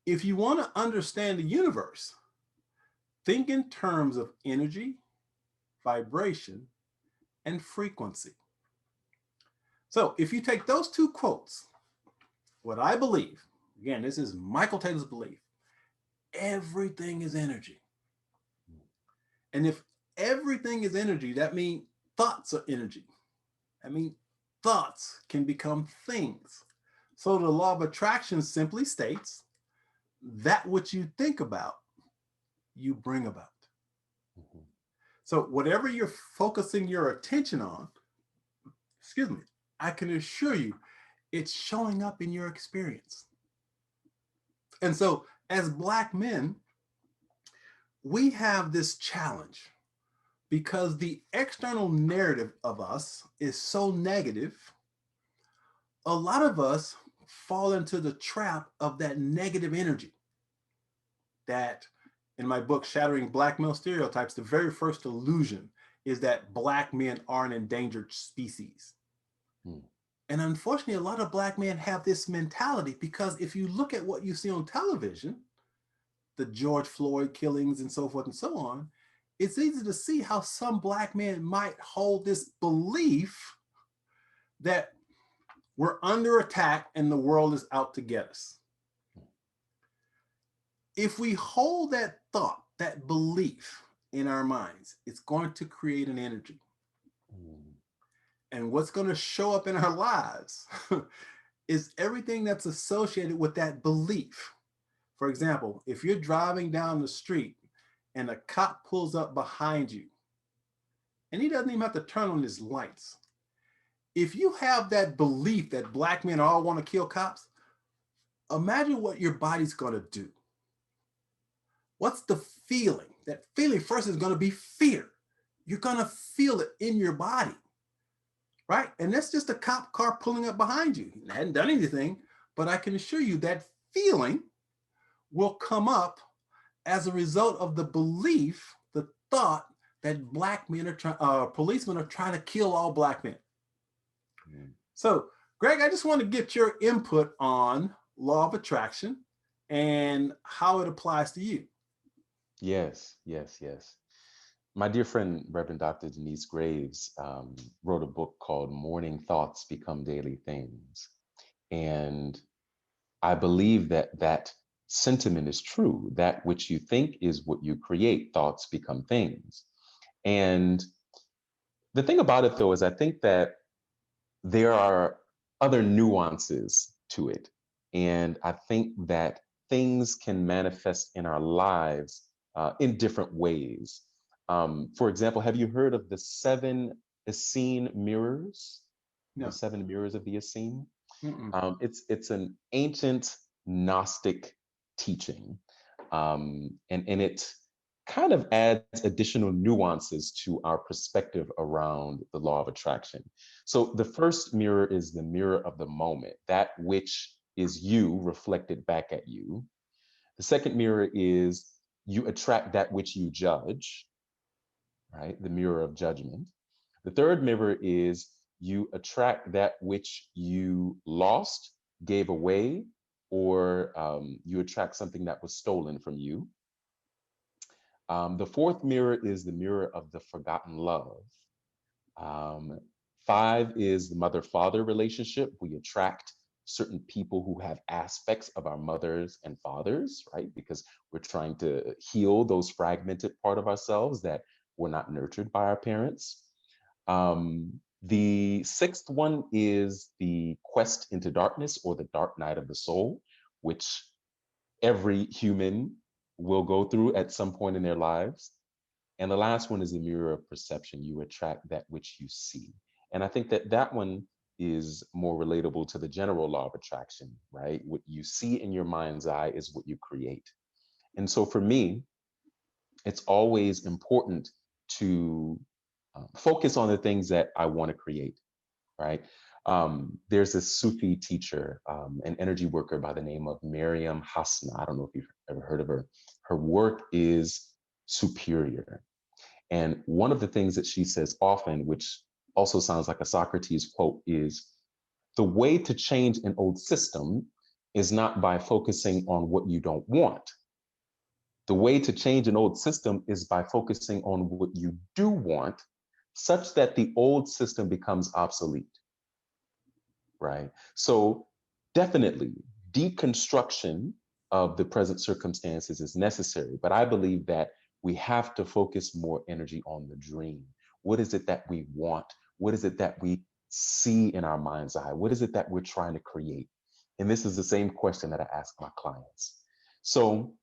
if you want to understand the universe, think in terms of energy, vibration, and frequency. So if you take those two quotes, what I believe, again, this is Michael Taylor's belief, everything is energy. And if everything is energy, that means thoughts are energy. I mean, thoughts can become things. So the law of attraction simply states that which you think about, you bring about. So whatever you're focusing your attention on, I can assure you, it's showing up in your experience. And so, as Black men, we have this challenge because the external narrative of us is so negative. A lot of us fall into the trap of that negative energy. That, in my book, Shattering Black Male Stereotypes, the very first illusion is that Black men are an endangered species. Hmm. And unfortunately, a lot of Black men have this mentality because if you look at what you see on television, the George Floyd killings and so forth and so on, it's easy to see how some Black men might hold this belief that we're under attack and the world is out to get us. If we hold that thought, that belief in our minds, it's going to create an energy. Hmm. And what's going to show up in our lives is everything that's associated with that belief. For example, if you're driving down the street and a cop pulls up behind you and he doesn't even have to turn on his lights, if you have that belief that Black men all want to kill cops, imagine what your body's going to do. What's the feeling? That feeling first is going to be fear. You're going to feel it in your body, right? And that's just a cop car pulling up behind you. It hadn't done anything, but I can assure you that feeling will come up as a result of the belief, the thought that Black men are policemen are trying to kill all Black men. Mm. So, Greg, I just want to get your input on law of attraction and how it applies to you. Yes, yes, yes. My dear friend, Reverend Dr. Denise Graves, wrote a book called Morning Thoughts Become Daily Things. And I believe that that sentiment is true. That which you think is what you create. Thoughts become things. And the thing about it, though, is I think that there are other nuances to it. And I think that things can manifest in our lives in different ways. For example, have you heard of the seven Essene mirrors? No. The seven mirrors of the Essene? Mm-mm. It's an ancient Gnostic teaching, and it kind of adds additional nuances to our perspective around the law of attraction. So the first mirror is the mirror of the moment, that which is you reflected back at you. The second mirror is you attract that which you judge, right? The mirror of judgment. The third mirror is you attract that which you lost, gave away, or you attract something that was stolen from you. The fourth mirror is the mirror of the forgotten love. Um, Five is the mother-father relationship. We attract certain people who have aspects of our mothers and fathers, right? Because we're trying to heal those fragmented part of ourselves that were not nurtured by our parents. The sixth one is the quest into darkness, or the dark night of the soul, which every human will go through at some point in their lives. And the last one is the mirror of perception. You attract that which you see. And I think that that one is more relatable to the general law of attraction, right? What you see in your mind's eye is what you create. And so for me, it's always important to focus on the things that I want to create, right? There's a Sufi teacher, an energy worker by the name of Miriam Hasna. I don't know if you've ever heard of her. Her work is superior. And one of the things that she says often, which also sounds like a Socrates quote, is the way to change an old system is not by focusing on what you don't want. The way to change an old system is by focusing on what you do want, such that the old system becomes obsolete, right? So definitely deconstruction of the present circumstances is necessary, but I believe that we have to focus more energy on the dream. What is it that we want? What is it that we see in our mind's eye? What is it that we're trying to create? And this is the same question that I ask my clients. So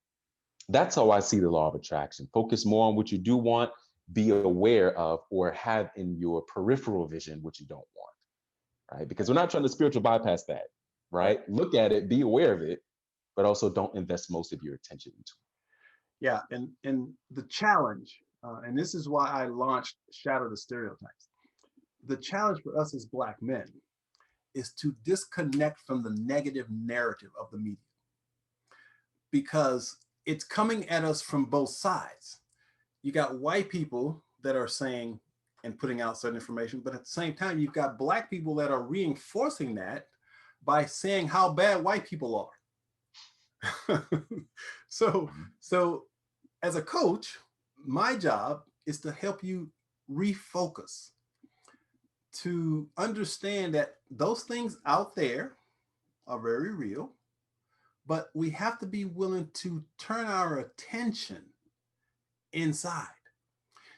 that's how I see the law of attraction. Focus more on what you do want, be aware of, or have in your peripheral vision what you don't want, right? Because we're not trying to spiritual bypass that, right? Look at it, be aware of it, but also don't invest most of your attention into Yeah, and the challenge, and this is why I launched Shatter the Stereotypes. The challenge for us as Black men is to disconnect from the negative narrative of the media, because it's coming at us from both sides. You got white people that are saying and putting out certain information, but at the same time, you've got Black people that are reinforcing that by saying how bad white people are. so, it. so as a coach, my job is to help you refocus, to understand that those things out there are very real, but we have to be willing to turn our attention inside.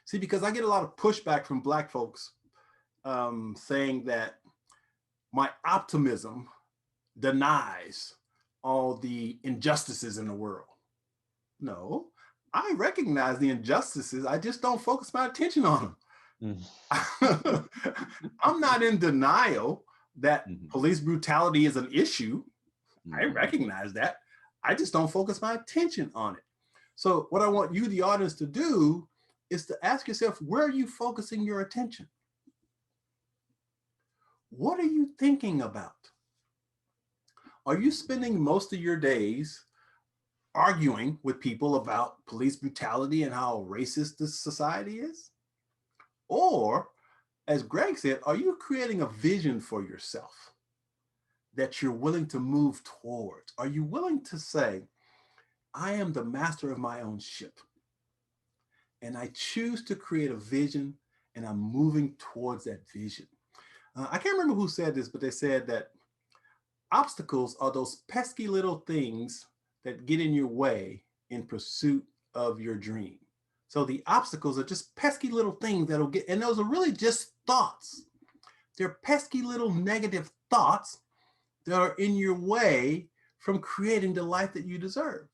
See, because I get a lot of pushback from Black folks saying that my optimism denies all the injustices in the world. No, I recognize the injustices. I just don't focus my attention on them. Mhm. I'm not in denial that Mhm. police brutality is an issue. I Mhm. recognize that. I just don't focus my attention on it. So, what I want you, the audience, to do is to ask yourself, where are you focusing your attention? What are you thinking about? Are you spending most of your days arguing with people about police brutality and how racist this society is? Or, as Greg said, are you creating a vision for yourself that you're willing to move towards? Are you willing to say, I am the master of my own ship, and I choose to create a vision, and I'm moving towards that vision? I can't remember who said this, but they said that obstacles are those pesky little things that get in your way in pursuit of your dream. So the obstacles are just pesky little things that'll get, and those are really just thoughts. They're pesky little negative thoughts that are in your way from creating the life that you deserve.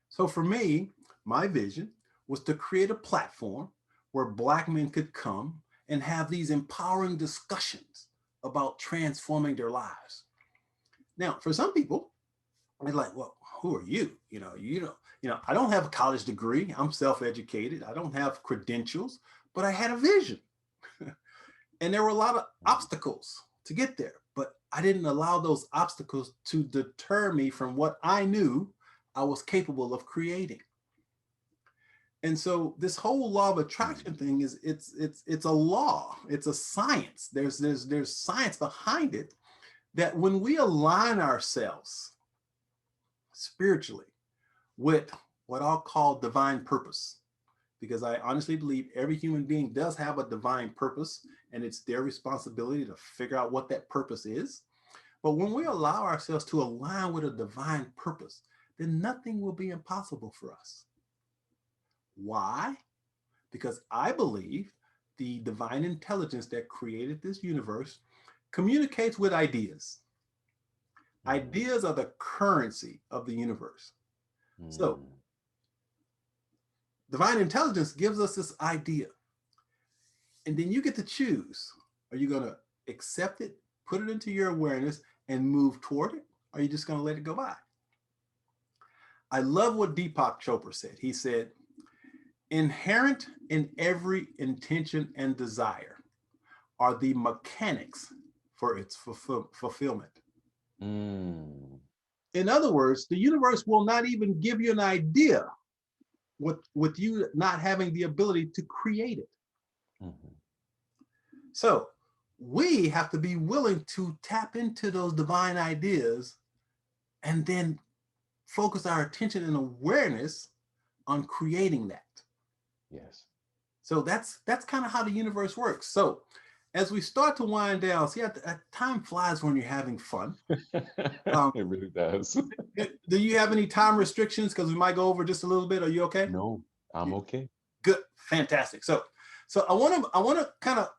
So for me, my vision was to create a platform where Black men could come and have these empowering discussions about transforming their lives. Now, for some people, they're like, well, who are you? I don't have a college degree. I'm self-educated. I don't have credentials, but I had a vision. And there were a lot of obstacles to get there, but I didn't allow those obstacles to deter me from what I knew I was capable of creating. And so this whole law of attraction Mhm. thing is it's a law. It's a science. There's science behind it, that when we align ourselves spiritually with what I'll call divine purpose, because I honestly believe every human being does have a divine purpose, and it's their responsibility to figure out what that purpose is. But when we allow ourselves to align with a divine purpose, then nothing will be impossible for us. Why? Because I believe the divine intelligence that created this universe communicates with ideas. Mhm. Ideas are the currency of the universe. So, Mhm. divine intelligence gives us this idea, and then you get to choose. Are you going to accept it, put it into your awareness, and move toward it? Or are you just going to let it go by? I love what Deepak Chopra said. He said, inherent in every intention and desire are the mechanics for its fulfillment. Mm. In other words, the universe will not even give you an idea with you not having the ability to create it. Mhm. So we have to be willing to tap into those divine ideas and then focus our attention and awareness on creating that. Yes. So that's kind of how the universe works. So as we start to wind down, see, time flies when you're having fun. Um, It really does. do you have any time restrictions? Because we might go over just a little bit. Are you okay? No, I'm okay. Good, fantastic. So I want to kind of,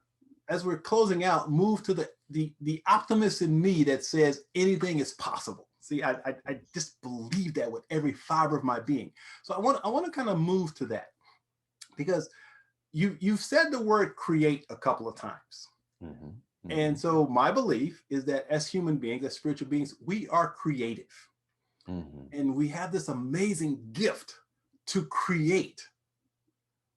as we're closing out, move to the optimist in me that says anything is possible. See, I just believe that with every fiber of my being. So I want to kind of move to that, because you've said the word create a couple of times. Mhm. And Mhm. so my belief is that as human beings, as spiritual beings, we are creative. Mm-hmm. And we have this amazing gift to create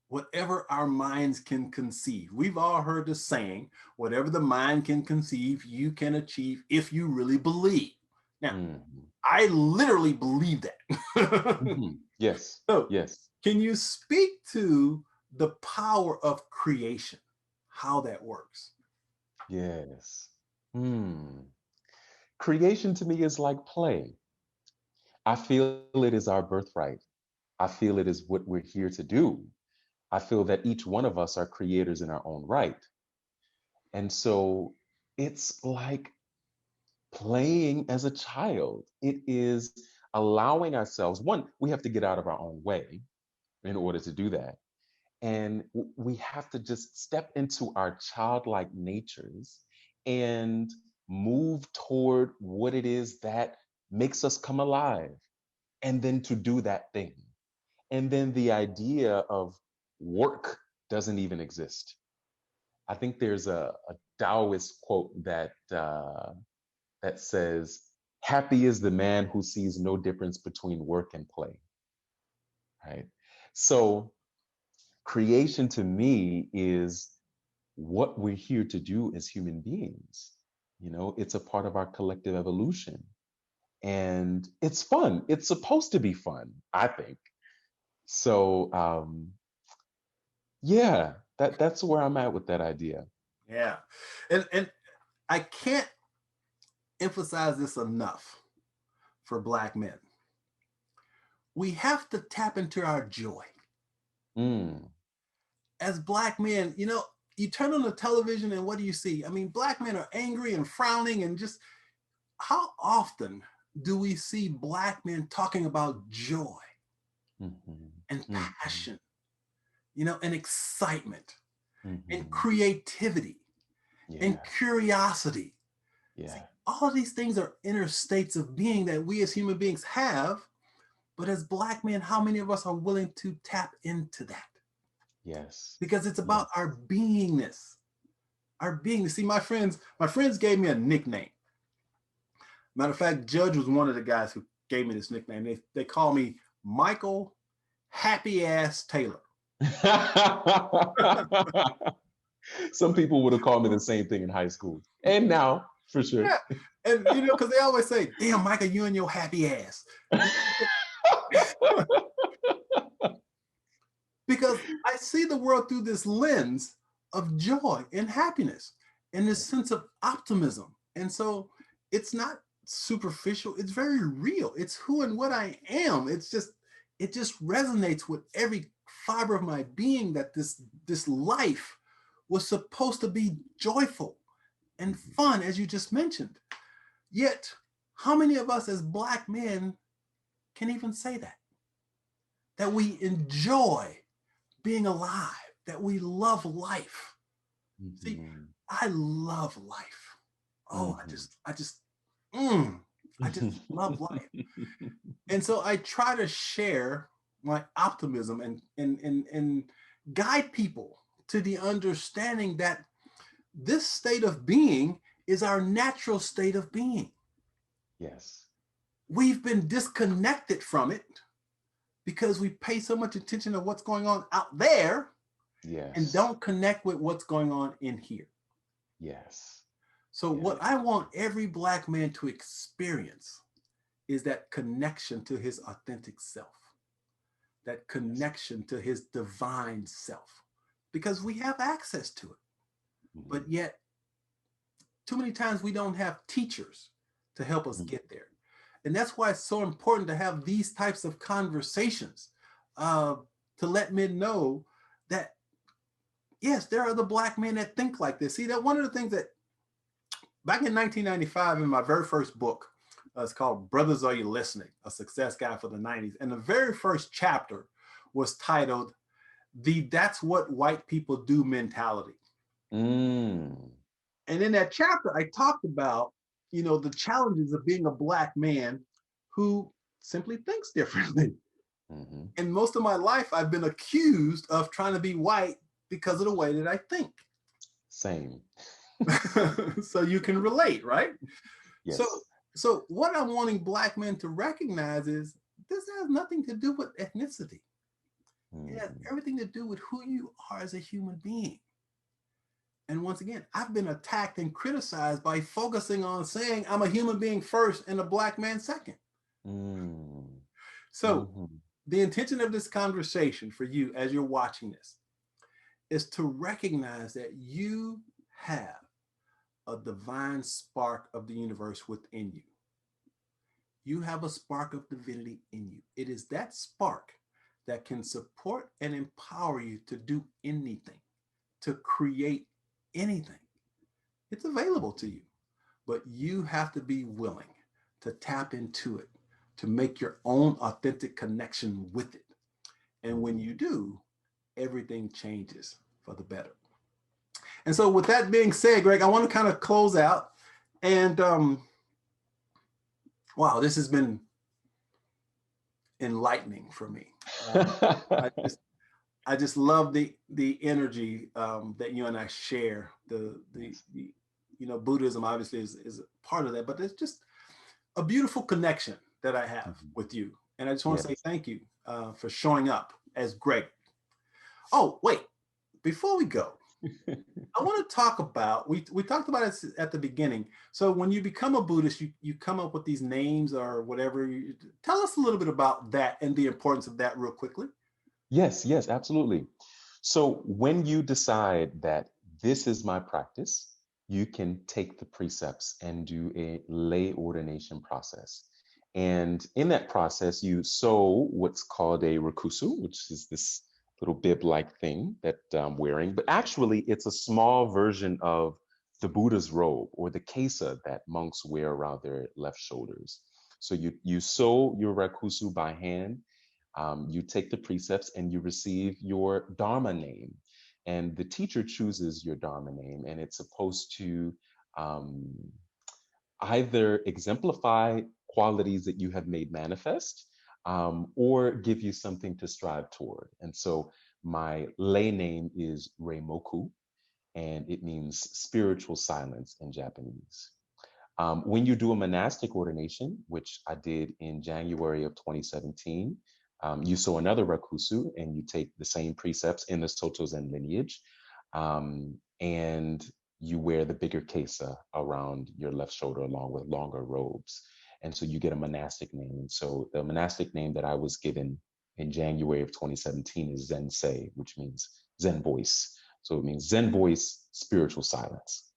whatever our minds can conceive. We've all heard the saying, whatever the mind can conceive, you can achieve if you really believe. Now, Mm-hmm. I literally believe that. Mm-hmm. Yes. So, Yes. can you speak to the power of creation, how that works? Yes. Hmm. Creation to me is like play. I feel it is our birthright. I feel it is what we're here to do. I feel that each one of us are creators in our own right. And so it's like playing as a child. It is allowing ourselves, one, we have to get out of our own way in order to do that. And we have to just step into our childlike natures and move toward what it is that makes us come alive, and then to do that thing. And then the idea of work doesn't even exist. I think there's a Taoist quote that says, "Happy is the man who sees no difference between work and play." Right. So creation to me is what we're here to do as human beings. You know, it's a part of our collective evolution. And it's fun. It's supposed to be fun, I think. So yeah, that's where I'm at with that idea. Yeah. And I can't emphasize this enough for Black men. We have to tap into our joy. Mm, As Black men, you turn on the television and what do you see? I mean, Black men are angry and frowning, and just how often do we see Black men talking about joy mhm, and mhm, passion, and excitement and mhm. creativity and Yeah, curiosity? See, yeah, all of these things are inner states of being that we as human beings have, but as Black men, how many of us are willing to tap into that? yes, Because it's yes. about our beingness. Our beingness. See, my friends gave me a nickname. Matter of fact, Judge was one of the guys who gave me this nickname. They call me Michael Happy Ass Taylor. Some people would have called me the same thing in high school. And now, for sure. Yeah. And because they always say, damn, Michael, you and your happy ass. Because I see the world through this lens of joy and happiness and this sense of optimism. And so it's not superficial, it's very real. It's who and what I am. It just resonates with every fiber of my being that this life was supposed to be joyful and Mhm. fun, as you just mentioned. Yet, how many of us as Black men can even say that? That we enjoy being alive, that we love life. See, Mhm. I love life. Oh, Mhm. mm, I just love life. And so I try to share my optimism and guide people to the understanding that this state of being is our natural state of being. Yes. We've been disconnected from it because we pay so much attention to what's going on out there and Yes. don't connect with what's going on in here. Yes. So, Yeah. what I want every Black man to experience is that connection to his authentic self, that Yes. connection to his divine self, because we have access to it. Mhm. But yet, too many times we don't have teachers to help us Mhm. get there. And that's why it's so important to have these types of conversations uh, to let men know that, yes, there are the Black men that think like this. See, that one of the things that back in 1995, in my very first book, it's called Brothers Are You Listening? A Success Guide for the 90s. And the very first chapter was titled The That's What White People Do mentality. Mm. And in that chapter, I talked about, the challenges of being a Black man who simply thinks differently. Mhm. And most of my life, I've been accused of trying to be white because of the way that I think. Same. So you can relate, right? So Yes. So what I'm wanting Black men to recognize is this has nothing to do with ethnicity. It has Mhm. everything to do with who you are as a human being. And once again, I've been attacked and criticized by focusing on saying I'm a human being first and a Black man second. Mm. So Mhm. the intention of this conversation for you as you're watching this is to recognize that you have a divine spark of the universe within you. You have a spark of divinity in you. It is that spark that can support and empower you to do anything, to create anything. It's available to you, but you have to be willing to tap into it, to make your own authentic connection with it. And when Mhm. you do, everything changes for the better. And so, with that being said, Greg, I want to kind of close out. And wow, this has been enlightening for me. I just I just love the energy that you and I share. Yes. The Buddhism obviously is a part of that, but it's just a beautiful connection that I have Mhm. with you. And I just want to say Yes. thank you for showing up as Greg. Oh, wait, before we go, I want to talk about we talked about it at the beginning. So when you become a Buddhist, you come up with these names or whatever. Tell us a little bit about that and the importance of that real quickly. Yes, yes, absolutely. So when you decide that this is my practice, you can take the precepts and do a lay ordination process. And in that process, you sew what's called a rakusu, which is this little bib-like thing that I'm wearing. But actually, it's a small version of the Buddha's robe or the kesa that monks wear around their left shoulders. So you sew your rakusu by hand, you take the precepts and you receive your Dharma name. And the teacher chooses your Dharma name, and it's supposed to um, either exemplify qualities that you have made manifest, or give you something to strive toward. And so my lay name is Reimoku, and it means spiritual silence in Japanese. When you do a monastic ordination, which I did in January of 2017, you sew another rakusu and you take the same precepts in the Soto Zen lineage, and you wear the bigger kesa around your left shoulder along with longer robes. And so you get a monastic name. And so the monastic name that I was given in January of 2017 is Zen Sei, which means Zen voice. So it means Zen voice, spiritual silence.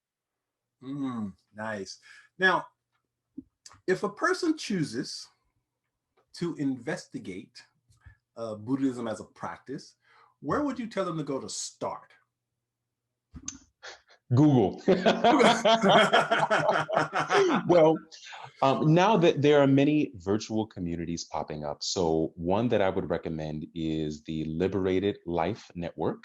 Nice. Now, if a person chooses to investigate Buddhism as a practice, where would you tell them to go to start? Google. Well, now that there are many virtual communities popping up, so one that I would recommend is the Liberated Life Network,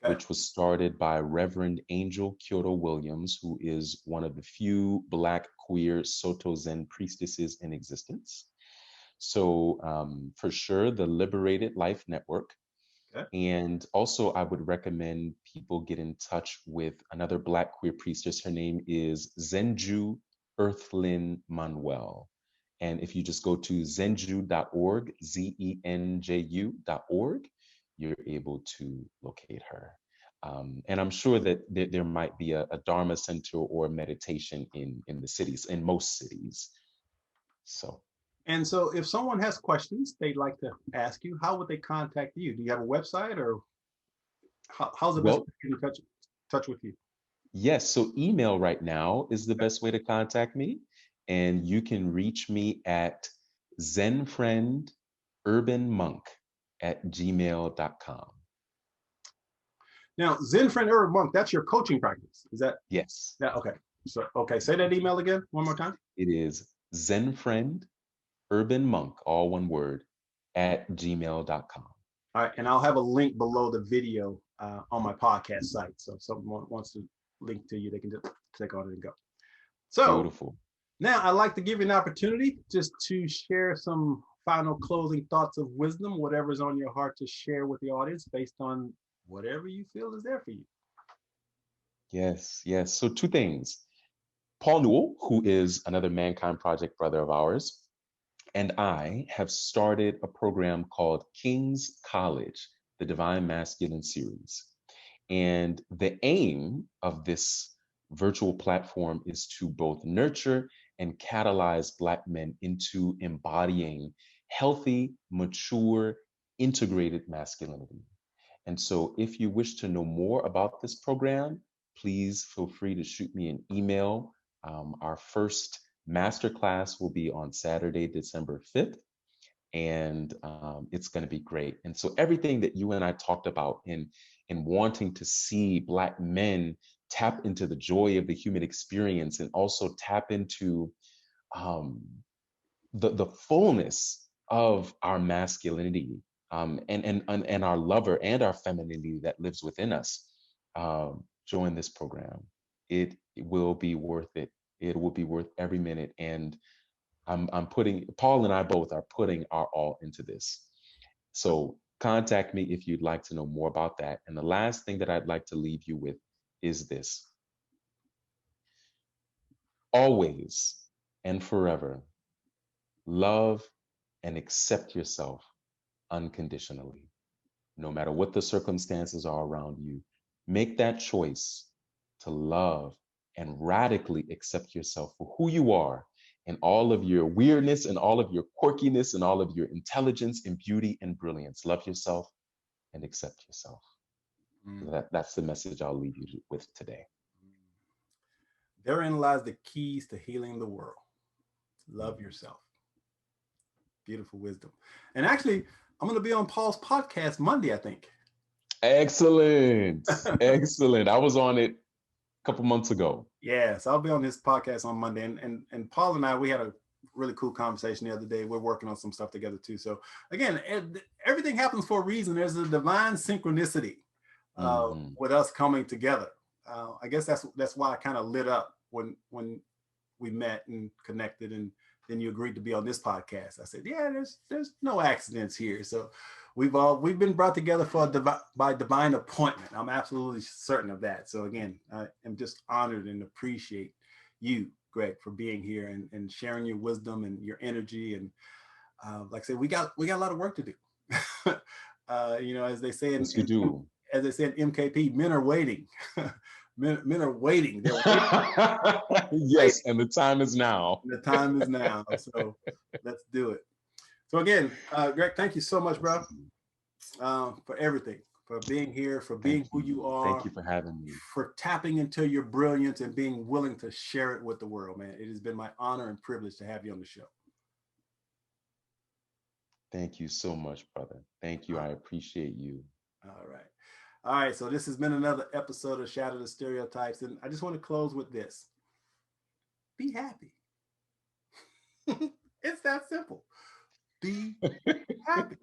Okay. which was started by Reverend Angel Kyoto Williams, who is one of the few Black queer Soto Zen priestesses in existence. So, for sure, the Liberated Life Network. Okay. And also, I would recommend people get in touch with another Black queer priestess. Her name is Zenju Earthlyn Manuel. And if you just go to zenju.org, zenju.org, you're able to locate her. And I'm sure that there might be a Dharma center or meditation in the cities, in most cities. So, And so, if someone has questions they'd like to ask you, how would they contact you? Do you have a website, or how's the best way well, to get in touch with you? yes, so email right now is the best way to contact me. And you can reach me at Zen Friend Urban Monk at gmail.com. Now, Zen Friend Urban Monk, that's your coaching practice. Is that Yes, that okay? So, okay, say that email again one more time. it is Zen Friend Urban Monk, all one word, at gmail.com. All right, and I'll have a link below the video on my podcast site. So if someone wants to link to you, they can just click on it and go. So Beautiful. now I'd like to give you an opportunity just to share some final closing thoughts of wisdom, whatever's on your heart to share with the audience based on whatever you feel is there for you. Yes, yes. So, two things. Paul Newell, who is another Mankind Project brother of ours, and I have started a program called King's College, the Divine Masculine Series. And the aim of this virtual platform is to both nurture and catalyze Black men into embodying healthy, mature, integrated masculinity. And so, if you wish to know more about this program, please feel free to shoot me an email. Our first masterclass will be on Saturday, December 5th, and it's going to be great. And so, everything that you and I talked about in wanting to see Black men tap into the joy of the human experience and also tap into um, the fullness of our masculinity, and our lover and our femininity that lives within us, join this program. It will be worth it. It will be worth every minute. And I'm putting, Paul and I both are putting our all into this. So contact me if you'd like to know more about that. And the last thing that I'd like to leave you with is this: always and forever love and accept yourself unconditionally, no matter what the circumstances are around you. Make that choice to love and radically accept yourself for who you are, and all of your weirdness and all of your quirkiness and all of your intelligence and beauty and brilliance. Love yourself and accept yourself. Mm. That's the message I'll leave you with today. Therein lies the keys to healing the world. Love Mhm. yourself. Beautiful wisdom. And actually, I'm going to be on Paul's podcast Monday, I think. Excellent. Excellent. I was on it a couple months ago. Yeah, so I'll be on his podcast on Monday. And Paul and I, we had a really cool conversation the other day. We're working on some stuff together too. So again, everything happens for a reason. There's a divine synchronicity Hmm. with us coming together. I guess that's why I kind of lit up when we met and connected, and then you agreed to be on this podcast. I said, yeah, there's no accidents here. So we've been brought together for by divine appointment. I'm absolutely certain of that. So again, I am just honored and appreciate you, Greg, for being here and sharing your wisdom and your energy. And like I said, we got a lot of work to do. As they say Yes, we do. as they said, MKP, men are waiting. Men are waiting. They're waiting. Yes, and the time is now. The time is now. So let's do it. So again, Greg, thank you so much, bro, for everything, for being here, for Thank being who you you. Thank are, you for having me. for tapping into your brilliance and being willing to share it with the world, man. It has been my honor and privilege to have you on the show. Thank you so much, brother. Thank you. I appreciate you. All right. All right. So this has been another episode of Shatter the Stereotypes. And I just want to close with this. Be happy. It's that simple. Be happy.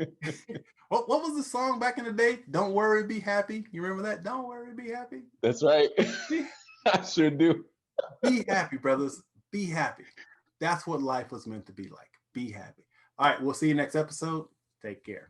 What was the song back in the day? Don't worry, be happy. You remember that? Don't worry, be happy. That's right. Be, I sure do. be happy, brothers. Be happy. That's what life was meant to be like. Be happy. All right. We'll see you next episode. Take care.